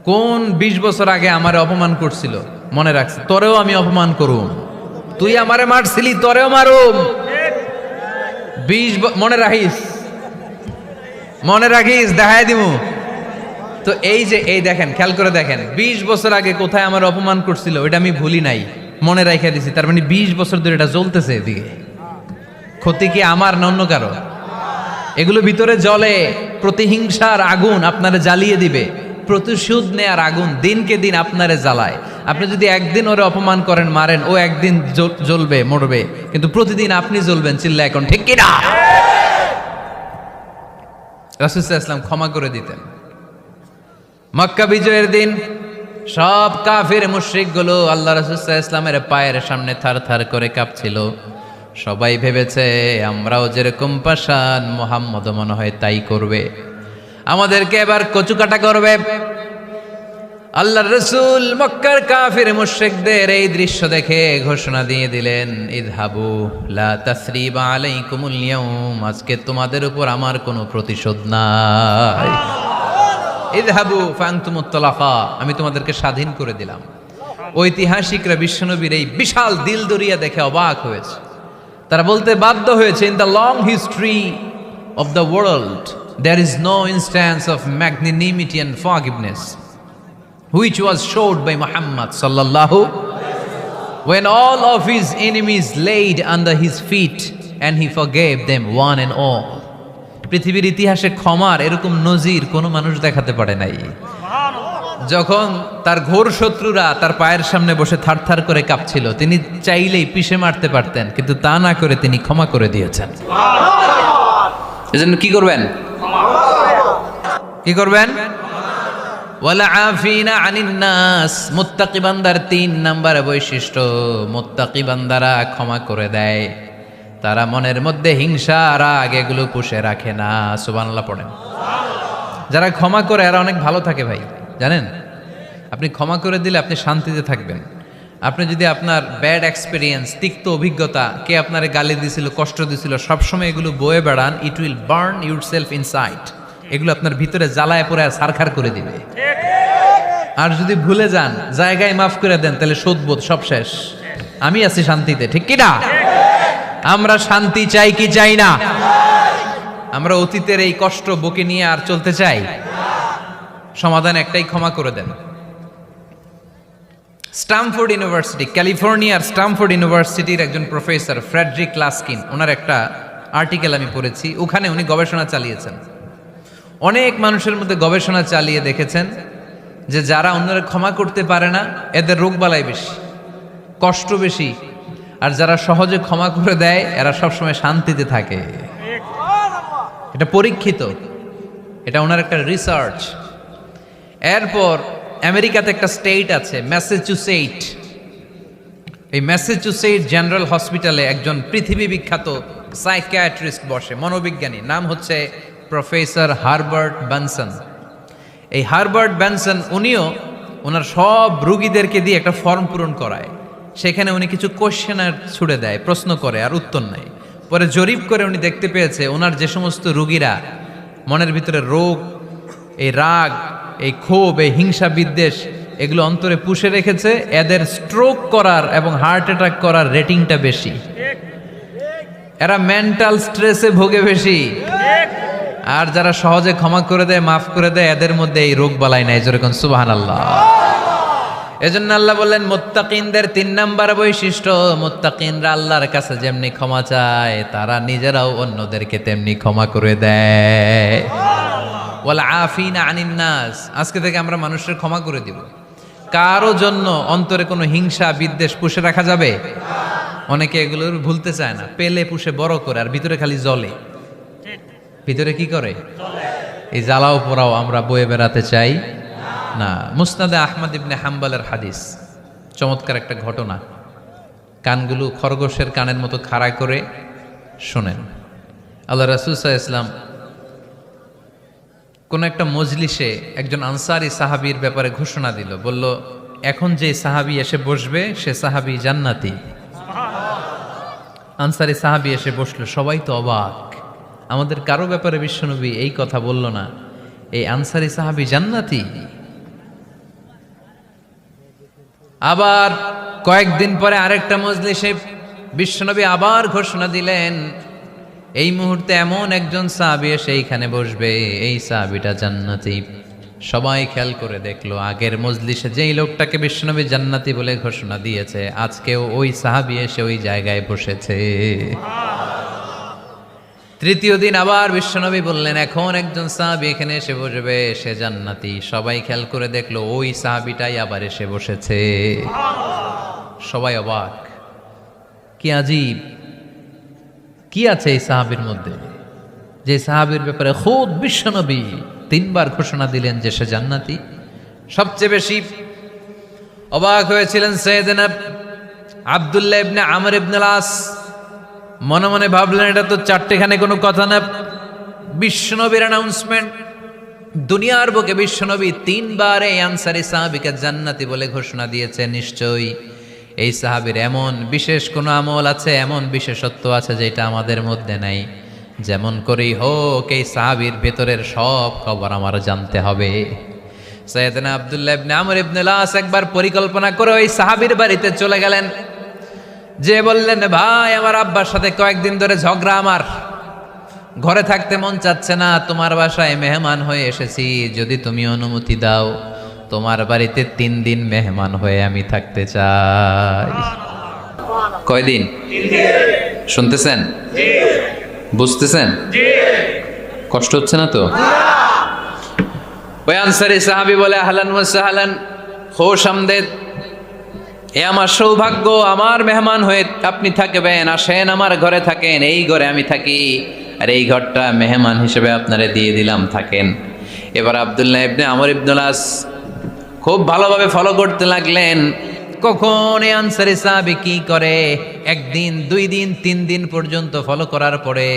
কোন 20 বছর আগে আমারে অপমান করছিল মনে রাখছি, তোরেও আমি অপমান করুম। তুই আমারে মারছিলি, তোরেও মারুম। 20 মনে রাখিস, দেখাই দিমু। তো এই দেখেন, খেয়াল করে দেখেন, 20 বছর আগে কোথায় আমার অপমান করছিল ওইটা আমি ভুলি নাই, মনে রাখিয়া দিছি। তার মানে 20 বছর ধরে এটা জ্বলতেছে। এদিকে ক্ষতি কি আমার না অন্য কারো? এগুলো ভিতরে জ্বলে, প্রতিহিংসার আগুন আপনারে জ্বালিয়ে দিবে। প্রতিশোধ নেয়ার আগুন দিনকে দিন আপনারে জ্বালায়। আপনি যদি একদিন ওরে অপমান করেন, মারেন, ও একদিন জ্বলবে, মরবে, কিন্তু প্রতিদিন আপনি জ্বলবেন। চিল্লা এখন ঠিক কিনা? রাসূল সাল্লাল্লাহু আলাইহি ওয়াসাল্লাম ক্ষমা করে দিতেন। মক্কা বিজয়ের দিন সব কাফির মুশরিক গুলো আল্লাহ রাসূল সাল্লাল্লাহু আলাইহি ওয়াসাল্লামের পায়ের সামনে থারথার করে কাঁপছিল। সবাই ভেবেছে আমরাও যেরকম পাষাণ, মুহাম্মদ মনে হয় তাই করবে, আমাদেরকে এবার কচুকাটা করবে। আল্লাহর রাসূল মক্কার কাফির মুশরিকদের এই দৃশ্য দেখে ঘোষণা দিয়ে দিলেন, ইযহাবু লা তাসরিবা আলাইকুমুল ইয়াউম, আজকে তোমাদের উপর আমার কোনো প্রতিশোধ নাই। ইযহাবু ফাআনতুমুত তালাকা, আমি তোমাদেরকে স্বাধীন করে দিলাম। ঐতিহাসিকরা বিশ্বনবীর এই বিশাল দিলদরিয়া দেখে অবাক হয়েছে। তারা বলতে বাধ্য হয়েছে, in the long history of the world there is no instance of magnanimity and forgiveness which was showed by Muhammad sallallahu when all of his enemies laid under his feet and he forgave them one and all. পৃথিবীর ইতিহাসে ক্ষমার এরকম নজির কোনো মানুষ দেখাতে পারে নাই। যখন তার ঘোর শত্রুরা তার পায়ের সামনে বসে থারথার করে কাঁপছিল, তিনি চাইলেই পিষে মারতে পারতেন, কিন্তু তা না করে তিনি ক্ষমা করে দিয়েছেন। এজন্য কি করবেন? কি করবেন? ওয়ালা আফিনা আনিন নাস। মুত্তাকি বান্দার 3 নাম্বার বৈশিষ্ট্য, মুত্তাকি বান্দারা ক্ষমা করে দেয়। তারা মনের মধ্যে হিংসা রাগ এগুলো পুষে রাখে না। সুবহানাল্লাহ পড়েন। যারা ক্ষমা করে এরা অনেক ভালো থাকে ভাই, জানেন? আপনি ক্ষমা করে দিলে আপনি শান্তিতে থাকবেন। আপনি যদি আপনার ব্যাড এক্সপিরিয়েন্স, তিক্ত অভিজ্ঞতা, কে আপনার গালি দিছিল, কষ্ট দিছিল, সবসময় এগুলো বয়ে বেড়ান, it will burn your self inside. এগুলো আপনার ভিতরে জ্বালায় পড়ে সারখার করে দিবে। আর যদি ভুলে যান, জায়গায় মাফ করে দেন, তাহলে শোধবোধ সব শেষ। আমি আছি শান্তিতে, ঠিক কি না? আমরা শান্তি চাই কি চাই না? আমরা অতীতের এই কষ্ট বুকে নিয়ে আর চলতে চাই? সমাধান একটাই, ক্ষমা করে দেন। স্টামফোর্ড ইউনিভার্সিটি, ক্যালিফোর্নিয়ার স্টামফোর্ড ইউনিভার্সিটির একজন প্রফেসর ফ্রেডরিক লাস্কিন, ওনার একটা আর্টিকেল আমি পড়েছি। ওখানে উনি গবেষণা চালিয়েছেন, অনেক মানুষের মধ্যে গবেষণা চালিয়ে দেখেছেন যে যারা অন্যরা ক্ষমা করতে পারে না, এদের রোগবালাই বেশি, কষ্ট বেশি। আর যারা সহজে ক্ষমা করে দেয়, এরা সবসময় শান্তিতে থাকে। এটা পরীক্ষিত, এটা ওনার একটা রিসার্চ। এরপর আমেরিকাতে একটা স্টেট আছে ম্যাসাচুসেট। এই ম্যাসাচুসেট জেনারেল হসপিটালে একজন পৃথিবী বিখ্যাত সাইকিয়াট্রিস্ট বসে, মনোবিজ্ঞানী, নাম হচ্ছে প্রফেসর হারবার্ট বেনসন। এই হারবার্ট বেনসন উনিও ওনার সব রুগীদেরকে দিয়ে একটা ফর্ম পূরণ করায়। সেখানে উনি কিছু কোশ্চেনার ছুড়ে দেয়, প্রশ্ন করে আর উত্তর নেয়। পরে জরিপ করে উনি দেখতে পেয়েছে ওনার যে সমস্ত রুগীরা মনের ভিতরে রোগ, এই রাগ, এই ক্ষোভ, এই হিংসা বিদ্বেষ এগুলো অন্তরে পুষে রেখেছে, এদের স্ট্রোক করার এবং হার্ট অ্যাটাক করার রেটিংটা বেশি। এরা মেন্টাল স্ট্রেসে ভোগে বেশি। আর যারা সহজে ক্ষমা করে দেয়, মাফ করে দেয়, এদের মধ্যে এই রোগ বালাই নাই। যেরকম সুবহানাল্লাহ। এজন্য আল্লাহ বললেন মুত্তাকিনদের 3 নাম্বার বৈশিষ্ট্য, মুত্তাকিনরা আল্লাহর কাছে যেমনি ক্ষমা চায়, তারা নিজেরাও অন্যদেরকে তেমনি ক্ষমা করে দেয়। ওয়াল আফিনা আনিন নাস, আজকে থেকে আমরা মানুষের ক্ষমা করে দিব। কারো জন্য অন্তরে কোনো হিংসা বিদ্বেষ পুষে রাখা যাবে? অনেকে এগুলো ভুলতে চায় না, পেলে পুষে বড় করে, আর ভিতরে খালি জ্বলে। ভিতরে কি করে? এই জ্বালাও পোড়াও আমরা বয়ে বেড়াতে চাই না। মুসনাদে আহমদ ইবনে হাম্বলের হাদিস, চমৎকার একটা ঘটনা। কানগুলো খরগোশের কানের মতো খাড়া করে শোনেন। আল্লাহ রাসূল সাল্লাল্লাহু আলাইহি ওয়াসাল্লাম কোন একটা মজলিসে একজন আনসারী সাহাবীর ব্যাপারে ঘোষণা দিল, বলল এখন যে সাহাবী এসে বসবে সে সাহাবী জান্নাতি। আনসারী সাহাবী এসে বসলো, সবাই তো অবাক, আমাদের কারো ব্যাপারে বিশ্বনবী এই কথা বলল না, এই আনসারী সাহাবী জান্নাতি। আবার কয়েকদিন পরে আরেকটা মজলিসে বিশ্বনবী আবার ঘোষণা দিলেন, এই মুহূর্তে এমন একজন সাহাবী এসে এইখানে বসবে, এই সাহাবীটা জান্নাতি। সবাই খেয়াল করে দেখলো, আগের মজলিসে যেই লোকটাকে বিশ্বনবী জান্নাতি বলে ঘোষণা দিয়েছে, আজকেও ওই সাহাবী এসে ওই জায়গায় বসেছে। তৃতীয় দিন আবার বিশ্বনবী বললেন, এখন একজন সাহাবী এখানে এসে বসবে, সে জান্নাতি। সবাই খেয়াল করে দেখলো, ওই সাহাবীটাই আবার এসে বসেছে। সবাই অবাক, কি আজীব, কি আছে এই সাহাবীর মধ্যে, যে সাহাবীর ব্যাপারে খুদ বিশ্বনবী 3 বার ঘোষণা দিলেন যে সে জান্নাতি। সবচেয়ে বেশি অবাক হয়েছিলেন সাইয়েদনা আব্দুল্লাহ ইবনে আমর ইবনে আস। মনে মনে ভাবলেন, এটা তো চারটেখানে কোনো কথা না, বিশ্বনবীর অ্যানাউন্সমেন্ট। দুনিয়ার বুকে বিশ্বনবী 3 বার এই আনসারী সাহাবীকে জান্নাতি বলে ঘোষণা দিয়েছে, নিশ্চয়ই এই সাহাবীর এমন বিশেষ কোনো আমল আছে, এমন বিশেষত্ব আছে যেটা আমাদের মধ্যে নাই। যেমন করেই হোক এই সাহাবীর ভেতরের সব খবর আমার জানতে হবে। সাইয়েদনা আব্দুল্লাহ ইবনে আমর ইবনে আস একবার পরিকল্পনা করে ওই সাহাবীর বাড়িতে চলে গেলেন, যে বললেন, ভাই আমার আব্বার সাথে কয়েকদিন ধরে ঝগড়া, আমার ঘরে থাকতে মন চাচ্ছে না, তোমার বাসায় মেহমান হয়ে এসেছি, যদি তুমি অনুমতি দাও তোমার বাড়িতে 3 দিন মেহমান হয়ে আমি থাকতে চাই। কয়দিন? 3 দিন। শুনতেছেন? বুঝতেছেন? কষ্ট হচ্ছে না তো? ওই আনসারী সাহাবী বলে, আহলান ওয়া সাহলান, খোশ আমদেদ, এ আমার সৌভাগ্য, আমার মেহমান হয়ে আপনি থাকবেন, আসেন আমার ঘরে থাকেন, এই ঘরে আমি থাকি, আর এই ঘরটা মেহমান হিসেবে আপনারে দিয়ে দিলাম, থাকেন। এবার আব্দুল্লাহ ইবনে আমর ইবনে আস খুব ভালোভাবে ফলো করতে লাগলেন কখন এই আনসারী সাহাবী কি করে, একদিন, 2 দিন, 3 দিন পর্যন্ত ফলো করার পরে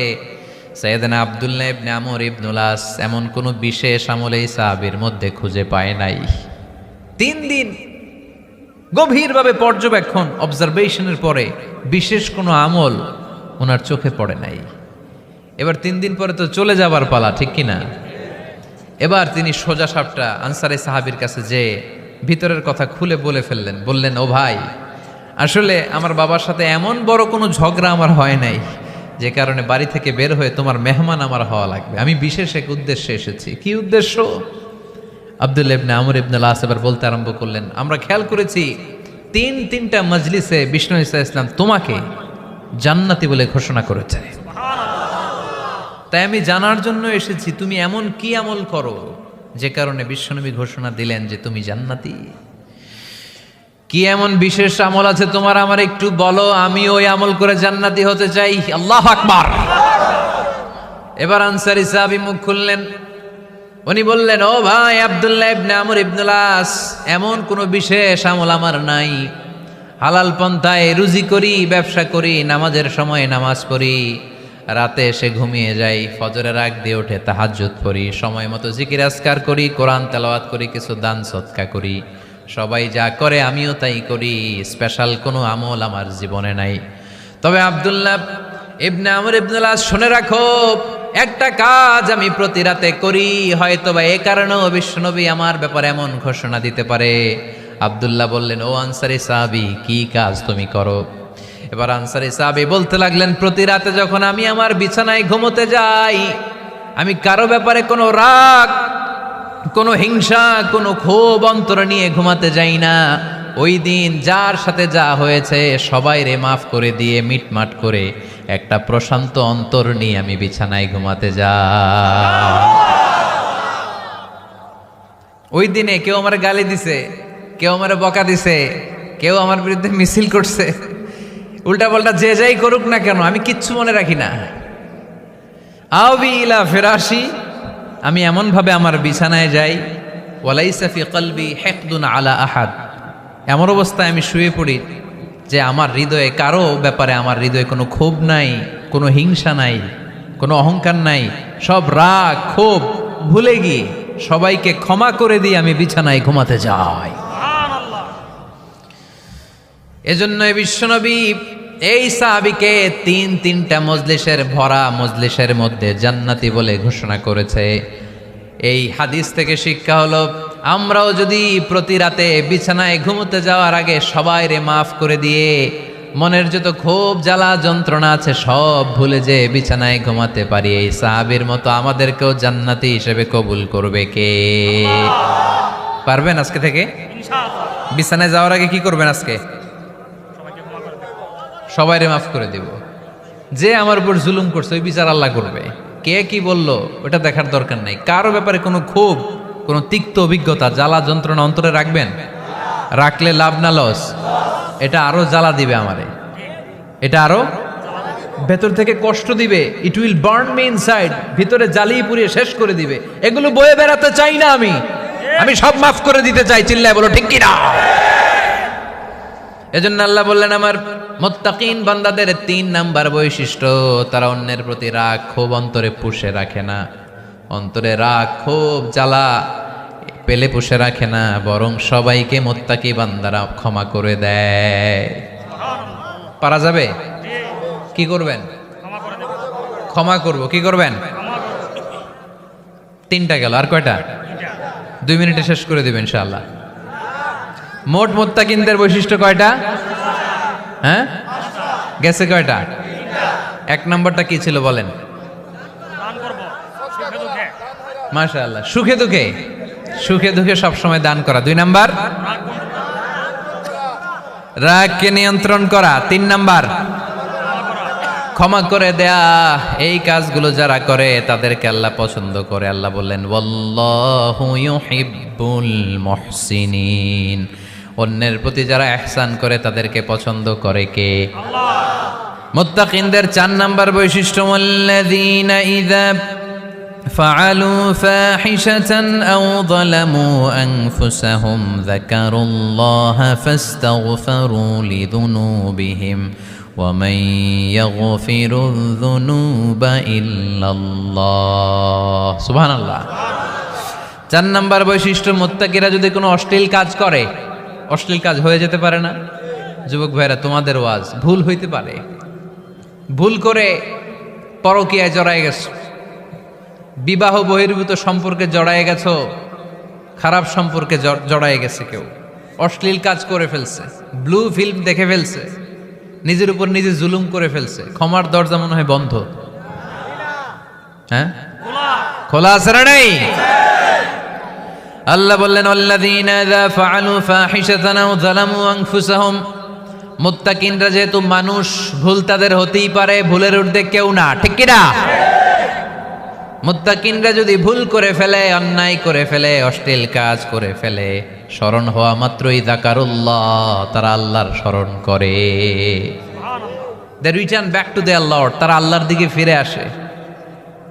সাইয়েদনা আব্দুল্লাহ ইবনে আমর ইবনুল আস এমন কোন বিশেষ আমল এই সাহাবীর মধ্যে খুঁজে পায় নাই। 3 দিন গভীরভাবে পর্যবেক্ষণ, অবজারভেশনের পরে বিশেষ কোনো আমল ওনার চোখে পড়ে নাই। এবার 3 দিন পরে তো চলে যাবার পালা, ঠিক কিনা? এবার তিনি সোজা সাপটা আনসারী সাহাবীর কাছে যে ভিতরের কথা খুলে বলে ফেললেন। বললেন, ও ভাই, আসলে আমার বাবার সাথে এমন বড় কোনো ঝগড়া আমার হয় নাই যে কারণে বাড়ি থেকে বের হয়ে তোমার মেহমান আমার হওয়া লাগবে। আমি বিশেষ এক উদ্দেশ্যে এসেছি। কি উদ্দেশ্য? আব্দুল্লাহ ইবনে আমর ইবনুল আস এবার বলতে আরম্ভ করলেন, আমরা খেয়াল করেছি 3টা মজলিসে বিষ্ণু ঈসা ইসলাম তোমাকে জান্নাতি বলে ঘোষণা করেছে। তাই আমি জানার জন্য এসেছি তুমি এমন কি আমল করো যে কারণে বিশ্বনবী ঘোষণা দিলেন যে তুমি জান্নাতি। কি এমন বিশেষ আমল আছে তোমার, আমার একটু বলো, আমি ওই আমল করে জান্নাতি হতে চাই। আল্লাহু আকবার। এবার আনসারী সাহাবী মুখ খুললেন। উনি বললেন, ও ভাই আব্দুল্লাহ ইবনে আমর ইবনুল আস, এমন কোনো বিশেষ আমল আমার নাই। হালাল পন্থায় রুজি করি, ব্যবসা করি, নামাজের সময় নামাজ পড়ি, রাতে এসে ঘুমিয়ে যাই, ফজরের আগ দিয়ে উঠে তাহাজ্জুদ পড়ি, সময় মতো জিকির আজকার করি, কোরআন তেলাওয়াত করি, কিছু দান সদকা করি। সবাই যা করে আমিও তাই করি। স্পেশাল কোনো আমল আমার জীবনে নাই। তবে আব্দুল্লাহ ইবনে আমর ইবনুল আস, শুনে রাখো, একটা কাজ আমি প্রতি রাতে করি, হয়তোবা এ কারণেও বিশ্বনবী আমার ব্যাপারে এমন ঘোষণা দিতে পারে। আব্দুল্লাহ বললেন, ও আনসারী সাহাবী, কি কাজ তুমি করো? এবার আনসারী সাহাবী বলতে লাগলেন, প্রতি রাতে যখন আমি আমার বিছানায় ঘুমোতে যাই, আমি কারো ব্যাপারে কোনো রাগ, কোনো হিংসা, কোনো ক্ষোভ অন্তরে নিয়ে ঘুমাতে যাই না। ওই দিন যার সাথে যা হয়েছে সবাই রে মাফ করে দিয়ে মিটমাট করে একটা প্রশান্ত অন্তর নিয়ে আমি বিছানায় ঘুমাতে যাই। ওই দিনে কেউ আমার গালি দিছে, কেউ আমার বকা দিছে, কেউ আমার বিরুদ্ধে মিছিল করছে, উল্টা পাল্টা যে যাই করুক না কেন, আমি কিচ্ছু মনে রাখি না। আবি ইলা ফিরাশি, আমি এমন ভাবে আমার বিছানায় যাই, ওয়ালাইসা ফি কলবি হিকদুন আলা আহাদ, এমন অবস্থায় আমি শুয়ে পড়ি যে আমার হৃদয়ে কারো ব্যাপারে আমার হৃদয়ে কোনো ক্ষোভ নাই, কোনো হিংসা নাই, কোনো অহংকার নাই। সব রাগ ক্ষোভ ভুলে গিয়ে সবাইকে ক্ষমা করে দিয়ে আমি বিছানায় ঘুমাতে যাই। এজন্য বিশ্বনবী এই সাহাবীকে 3টা মজলিসের ভরা মজলিসের মধ্যে জান্নাতি বলে ঘোষণা করেছে। এই হাদিস থেকে শিক্ষা হলো, আমরাও যদি প্রতি রাতে বিছানায় ঘুমোতে যাওয়ার আগে সবাই রে মাফ করে দিয়ে মনের যত ক্ষোভ জ্বালা যন্ত্রণা আছে সব ভুলে যে বিছানায় ঘুমাতে পারি, এই সাহাবীর মতো আমাদেরকেও জান্নাতি হিসেবে কবুল করবে কে? পারবেন আজকে থেকে? বিছানায় যাওয়ার আগে কি করবেন? আজকে সবাইরে মাফ করে দিব। যে আমার উপর জুলুম করছে ওই বিচার আল্লাহ করবে। কে কি বললো ওটা দেখার দরকার নাই। কারো ব্যাপারে কোনো ক্ষোভ, কোনো তিক্ত অভিজ্ঞতা, জ্বালা যন্ত্রণা অন্তরে রাখবেন? রাখলে লাভ না লস? এটা আরো জ্বালা দিবে আমারে, এটা আরো ভেতর থেকে কষ্ট দিবে। It will burn me inside, ভিতরে জ্বালিয়ে পুড়িয়ে শেষ করে দিবে। এগুলো বয়ে বেড়াতে চাই না আমি সব মাফ করে দিতে চাই। চিল্লায় বলো ঠিক কিনা? এজন্য আল্লাহ বললেন, আমার মুত্তাকিন বান্দাদের 3 নাম্বার বৈশিষ্ট্য, তারা অন্যের প্রতি রাগ ক্ষোভ অন্তরে পুষে রাখে না। অন্তরে রাগ ক্ষোভ জ্বালা পেলে পুষে রাখে না, বরং সবাইকে মুত্তাকি বান্দারা ক্ষমা করে দেয়। পারা যাবে? কি করবেন? ক্ষমা করব। কি করবেন? 3টা গেল, আর কয়টা? 2 মিনিটে শেষ করে দেবেন ইনশাআল্লাহ। মোট মুত্তাকিনদের বৈশিষ্ট্য কয়টা? হ্যাঁ, গেছে কয়টা? 1 নম্বরটা কি ছিল বলেন? মাশাআল্লাহ, সুখে দুঃখে, সুখে দুঃখে সবসময় দান করা। 2 নাম্বার রাগকে নিয়ন্ত্রণ করা। 3 নাম্বার ক্ষমা করে দেয়া। এই কাজগুলো যারা করে তাদেরকে আল্লাহ পছন্দ করে। আল্লাহ বললেন, ওয়াল্লাহু ইউহিব্বুল মুহসিনিন, অন্যের প্রতি যারা ইহসান করে তাদেরকে পছন্দ করে কে? আল্লাহ। মুত্তাকিনদের 4 নাম্বার বৈশিষ্ট্য, ওয়াল্লাযীনা ইযা فعلوا فاحشة أو ظلموا أنفسهم ذكروا الله فاستغفروا لذنوبهم ومن يغفر الذنوب إلا الله سبحان الله 4 নম্বর বৈশিষ্ট্য মুত্তাকিরা যদি কোনো অশ্লীল কাজ করে, অশ্লীল কাজ হয়ে যেতে পারে না? যুবক ভাইরা, তোমাদের ওয়াজ, ভুল হইতে পারে। ভুল করে পরকীয়ায় জড়ায় গেছো, বিবাহ বহির্ভূত সম্পর্কে জড়ায় গেছো, খারাপ সম্পর্কে জড়ায় গেছে, কেউ অশ্লীল কাজ করে ফেলছে, ব্লু ফিল্ম দেখে ফেলছে, নিজের উপর নিজে জুলুম করে ফেলছে, ক্ষমার দরজা মনে হয় বন্ধ। হ্যাঁ, খোলা আছে না নাই? আল্লাহ বললেন আল্লাযীনা ইযা ফাআলু ফাহিশাতান আও যালামু আনফুসাহুম, মুত্তাকিনরা যেহেতু মানুষ, ভুল তাদের হতেই পারে, ভুলের ঊর্ধ্বে কেউ না, ঠিক কি না? মুত্তাকিনরা যদি ভুল করে ফেলে, অন্যায় করে ফেলে, অশ্লীল কাজ করে ফেলে, স্মরণ হওয়া মাত্রই যাকারুল্লাহ, তারা আল্লাহর স্মরণ করে। They return back to their lord, তারা আল্লাহর দিকে ফিরে আসে,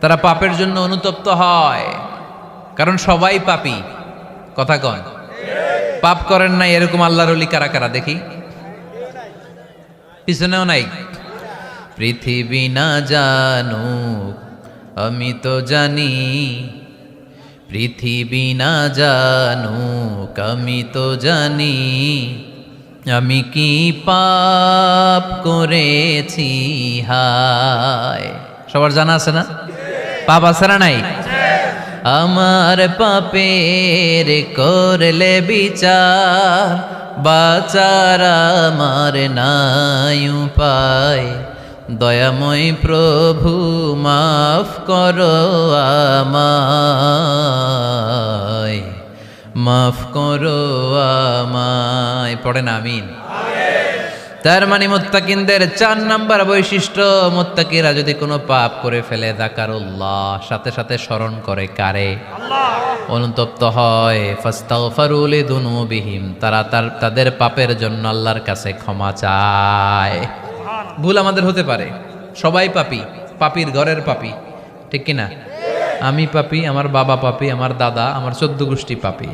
তারা পাপের জন্য অনুতপ্ত হয়। কারণ সবাই পাপী, কথা কন। পাপ করেন নাই এরকম আল্লাহর ওলি কারা কারা দেখি? পিছনেও নাই। পৃথিবী না জানুক আমি তো জানি, পৃথিবী না জানুক আমি তো জানি, আমি কি পাপ করেছি হায়। সবার জানা আছে না? পাপ আছে না নাই? আমার পাপের করলে বিচার, বাচার আমার নাই উপায়, দয়াময় প্রভু মাফ করো আমায়, মাফ করো আমায়। পড়েন আমিন। তার মানে মুত্তাকিনদের 4 নম্বর বৈশিষ্ট্য, মুত্তাকিরা যদি কোনো পাপ করে ফেলে, যাকারুল্লাহ, সাথে সাথে স্মরণ করে কারে? আল্লাহ। অনুতপ্ত হয়, ফাস্তাগফারু লিযুনুবিহিম, তারা তাদের পাপের জন্য আল্লাহর কাছে ক্ষমা চায়। ভুল আমাদের হতে পারে, সবাই পাপী, পাপীর ঘরের পাপী, ঠিক কিনা? আমি পাপী, আমার বাবা পাপী, আমার দাদা, আমার 14 গোষ্ঠী পাপী।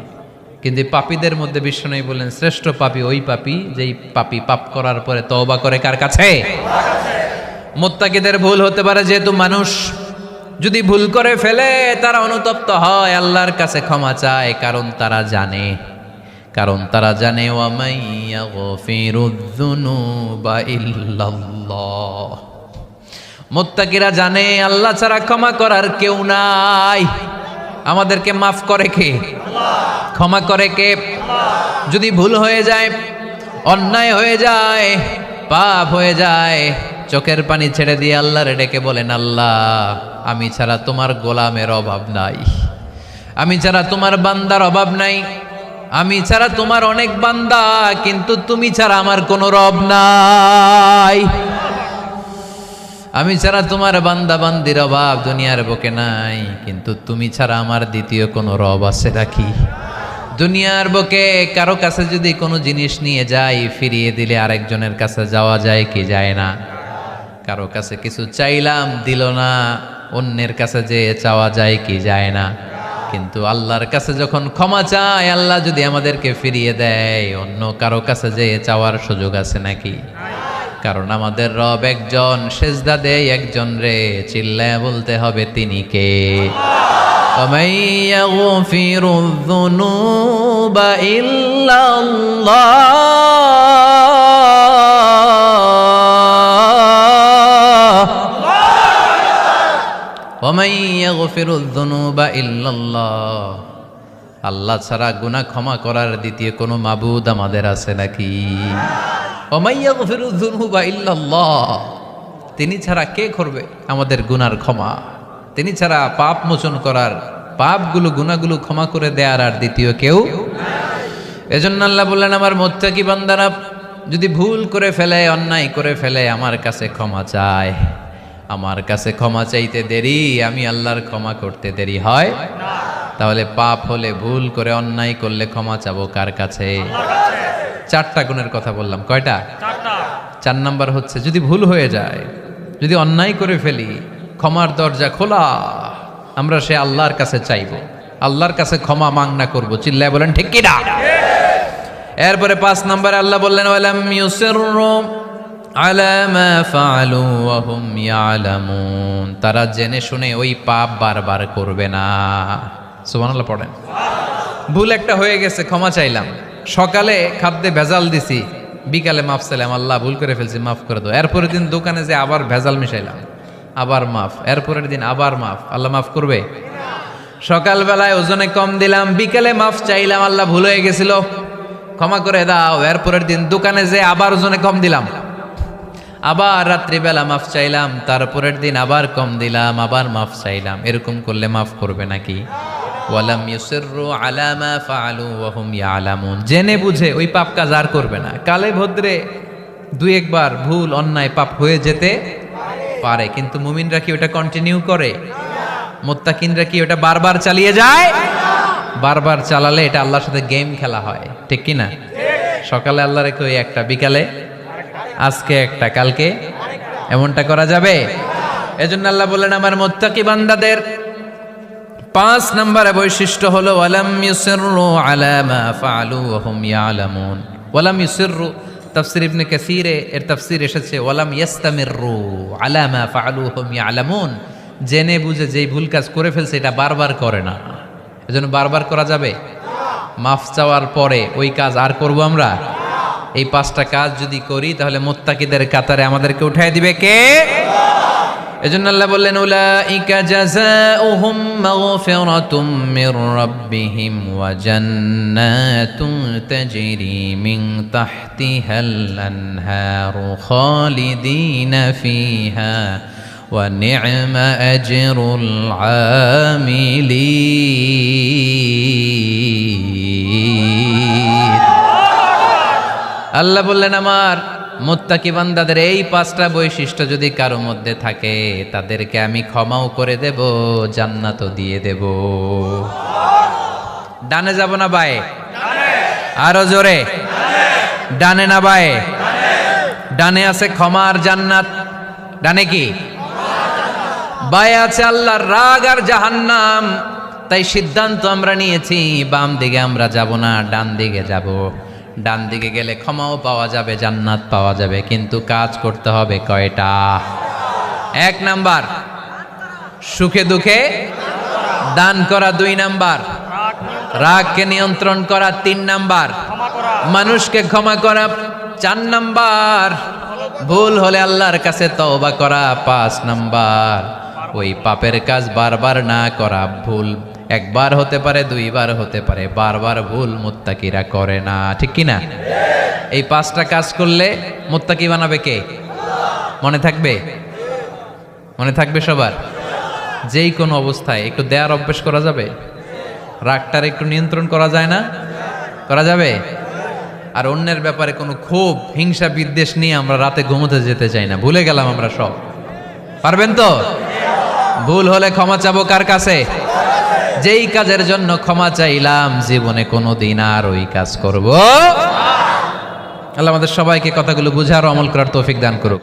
কিন্তু পাপীদের মধ্যে বিশ্বনবী বললেন শ্রেষ্ঠ পাপী ওই পাপী যেই পাপী পাপ করার পরে তওবা করে কার কাছে? মুত্তাকিদের ভুল হতে পারে, যেহেতু মানুষ, যদি ভুল করে ফেলে তারা অনুতপ্ত হয়, আল্লাহর কাছে ক্ষমা চায়, কারণ তারা জানে ওয়া মাইয়াগফিরুয যুনুবা ইল্লাল্লাহ। মুত্তাকিরা জানে আল্লাহ ছাড়া ক্ষমা করার কেউ নাই। আমাদেরকে মাফ করে কে? ক্ষমা করে কে? যদি ভুল হয়ে যায়, অন্যায় হয়ে যায়, পাপ হয়ে যায়, চোখের পানি ছেড়ে দিয়ে আল্লাহরে ডেকে বলেন, আল্লাহ আমি ছাড়া তোমার গোলামের অভাব নাই, আমি ছাড়া তোমার বান্দার অভাব নাই, আমি ছাড়া তোমার অনেক বান্দা, কিন্তু তুমি ছাড়া আমার কোনো রব নাই। আমি ছাড়া তোমার বান্দা বান্দির অভাব দুনিয়ার বুকে নাই, কিন্তু তুমি ছাড়া আমার দ্বিতীয় কোনো রব আছে নাকি? দুনিয়ার বুকে কারো কাছে যদি কোনো জিনিস নিয়ে যাই, ফিরিয়ে দিলে আরেকজনের কাছে যাওয়া যায় কি যায় না? কারো কাছে কিছু চাইলাম, দিল না, অন্যের কাছে যে চাওয়া যায় কি যায় না? কিন্তু আল্লাহর কাছে যখন ক্ষমা চাই, আল্লাহ যদি আমাদেরকে ফিরিয়ে দেয়, অন্য কারো কাছে যে চাওয়ার সুযোগ আছে নাকি? কারণ আমাদের রব একজন, সেজদা দেয় একজন রে, চিল্লায় বলতে হবে তিনি কে? وَمَن يَغْفِرُ الذُّنُوبَ إِلَّا اللَّهُ وَمَن يَغْفِرُ الذُّنُوبَ إِلَّا اللَّهُ। আল্লাহ ছাড়া গুনাহ ক্ষমা করার দ্বিতীয় কোনো মাবুদ আমাদের আছে নাকি? وَمَن يَغْفِرُ الذُّنُوبَ إِلَّا اللَّهُ। তিনি ছাড়া কে করবে আমাদের গুনার ক্ষমা? তিনি ছাড়া পাপ মোচন করার, পাপগুলো গুনাহগুলো ক্ষমা করে দেয়ার আর দ্বিতীয় কেউ। এজন্য আল্লাহ বললেন, আমার মুত্তাকি বান্দারা যদি ভুল করে ফেলে, অন্যায় করে ফেলে, আমার কাছে ক্ষমা চায়। আমার কাছে ক্ষমা চাইতে দেরি, আমি আল্লাহর ক্ষমা করতে দেরি হয় না। তাহলে পাপ হলে, ভুল করে অন্যায় করলে ক্ষমা চাবো কার কাছে? 4টা গুণের কথা বললাম, কয়টা? 4 নাম্বার হচ্ছে, যদি ভুল হয়ে যায়, যদি অন্যায় করে ফেলি, ক্ষমার দরজা খোলা, আমরা সে আল্লাহর কাছে চাইব, আল্লাহর কাছে ক্ষমা মাংনা করব। চিল্লায় বলেন ঠিক কি না? এরপরে 5 নম্বরে আল্লাহ বললেন ওয়ালাম ইউসিররু আলা মা ফাআলু ওয়া হুম ইয়ালামুন, তারা জেনে শুনে ওই পাপ বারবার করবে না। সুবহানাল্লাহ পড়েন। ভুল একটা হয়ে গেছে, ক্ষমা চাইলাম। সকালে খাদ্যে ভেজাল দিছি, বিকালে মাফ চাইলাম, আল্লাহ ভুল করে ফেলছি, মাফ করে দাও। এরপরের দিন দোকানে যে আবার ভেজাল মিশাইলাম, আবার মাফ। এরপরের দিন আবার মাফ, আল্লাহ মাফ করবে? সকালবেলায় ওজনে কম দিলাম, বিকালে মাফ চাইলাম, আল্লাহ ভুল হয়ে গেছিল, ক্ষমা করে দাও। এরপরের দিন দোকানে যে আবার ওজনে কম দিলাম, আবার রাত্রিবেলা মাফ চাইলাম, তারপরের দিন আবার কম দিলাম, আবার মাফ চাইলাম। এরকম করলে মাফ করবে নাকি? ওয়ালাম ইউসিররু আলা মা ফাআলু ওয়া হুম ইয়ালামুন, জেনে বুঝে ওই পাপ কাজ আর করবে না। কালে ভদ্রে 2 একবার ভুল অন্যায় পাপ হয়ে যেতে পারে, কিন্তু মুমিনরা কি ওটা কন্টিনিউ করে? মুত্তাকিনরা কি ওটা বারবার চালিয়ে যায়? বারবার চালালে এটা আল্লাহর সাথে গেম খেলা হয়, ঠিক কি না? সকালে আল্লাহ রেখে ওই একটা, বিকালে আজকে একটা, কালকে এমনটা করা যাবে? এজন্য আল্লাহ বললেন আমার মুত্তাকি বান্দাদের 5 নম্বরে বৈশিষ্ট্য হলো ওয়ালাম ইউসিররু আলা মা ফাআলু ওয়া হুম ইয়ালামুন। ওয়ালাম ইউসিররু, তাফসীর ইবনে কাসীরে এর তাফসীর এসেছে ওয়ালাম ইস্তামিররু আলা মা ফাআলু ওয়া হুম ইয়ালামুন, জেনে বুঝে যেই ভুল কাজ করে ফেলছে এটা বারবার করে না। এজন্য বারবার করা যাবে? মাফ চাওয়ার পরে ওই কাজ আর করব আমরা? এই 5টা কাজ যদি করি তাহলে মুত্তাকিদের কাতারে আমাদেরকে উঠায় দিবে কে? এজন্য আল্লাহ বললেন উলাইকা জাযাউহুম মাগফিরাতুম মির রাব্বিহিম ওয়া জান্নাতুন তাজরি মিন তাহতিহাল আনহারু খালিদিনা ফিহা ওয়া নি'মা আজরুল আমিলিন। আল্লাহ বললেন আমার মুত্তাকি বান্দাদের এই 5টা বৈশিষ্ট্য যদি কারো মধ্যে থাকে তাদেরকে আমি ক্ষমাও করে দেব, জান্নাতও দিয়ে দেব। ডানে যাব না বায়ে? আরো জোরে। ডানে না বায়ে? ডানে আছে ক্ষমার জান্নাত, ডানে কি? বায়ে আছে আল্লাহর রাগ আর জাহান্নাম। তাই সিদ্ধান্ত আমরা নিয়েছি বাম দিকে আমরা যাব না, ডান দিকে যাব। ডান দিকে গেলে ক্ষমাও পাওয়া যাবে, জান্নাত পাওয়া যাবে, কিন্তু কাজ করতে হবে কয়টা? 1 নাম্বার সুখে দুঃখে দান করা, 2 নাম্বার রাগকে নিয়ন্ত্রণ করা, 3 নাম্বার মানুষকে ক্ষমা করা, 4 নাম্বার ভুল হলে আল্লাহর কাছে তওবা করা, 5 নাম্বার ওই পাপের কাজ বারবার না করা। ভুল একবার হতে পারে, 2 বার হতে পারে, বারবার ভুল মুত্তাকিরা করে না, ঠিক কি না? এই 5টা কাজ করলে মুত্তাকি বানাবে কে? মনে থাকবে? মনে থাকবে সবার? যেই কোনো অবস্থায় একটু দেয়ার অভ্যাস করা যাবে? রাগটার একটু নিয়ন্ত্রণ করা যায় না? করা যাবে? আর অন্যের ব্যাপারে কোনো ক্ষোভ হিংসা বিদ্বেষ নিয়ে আমরা রাতে ঘুমোতে যেতে চাই না, ভুলে গেলাম আমরা সব। পারবেন তো? ভুল হলে ক্ষমা চাবো কার কাছে? যেই কাজের জন্য ক্ষমা চাইলাম জীবনে কোনোদিন আর ওই কাজ করব। আল্লাহ আমাদের সবাইকে কথাগুলো বুঝার ও আমল করার তৌফিক দান করুক।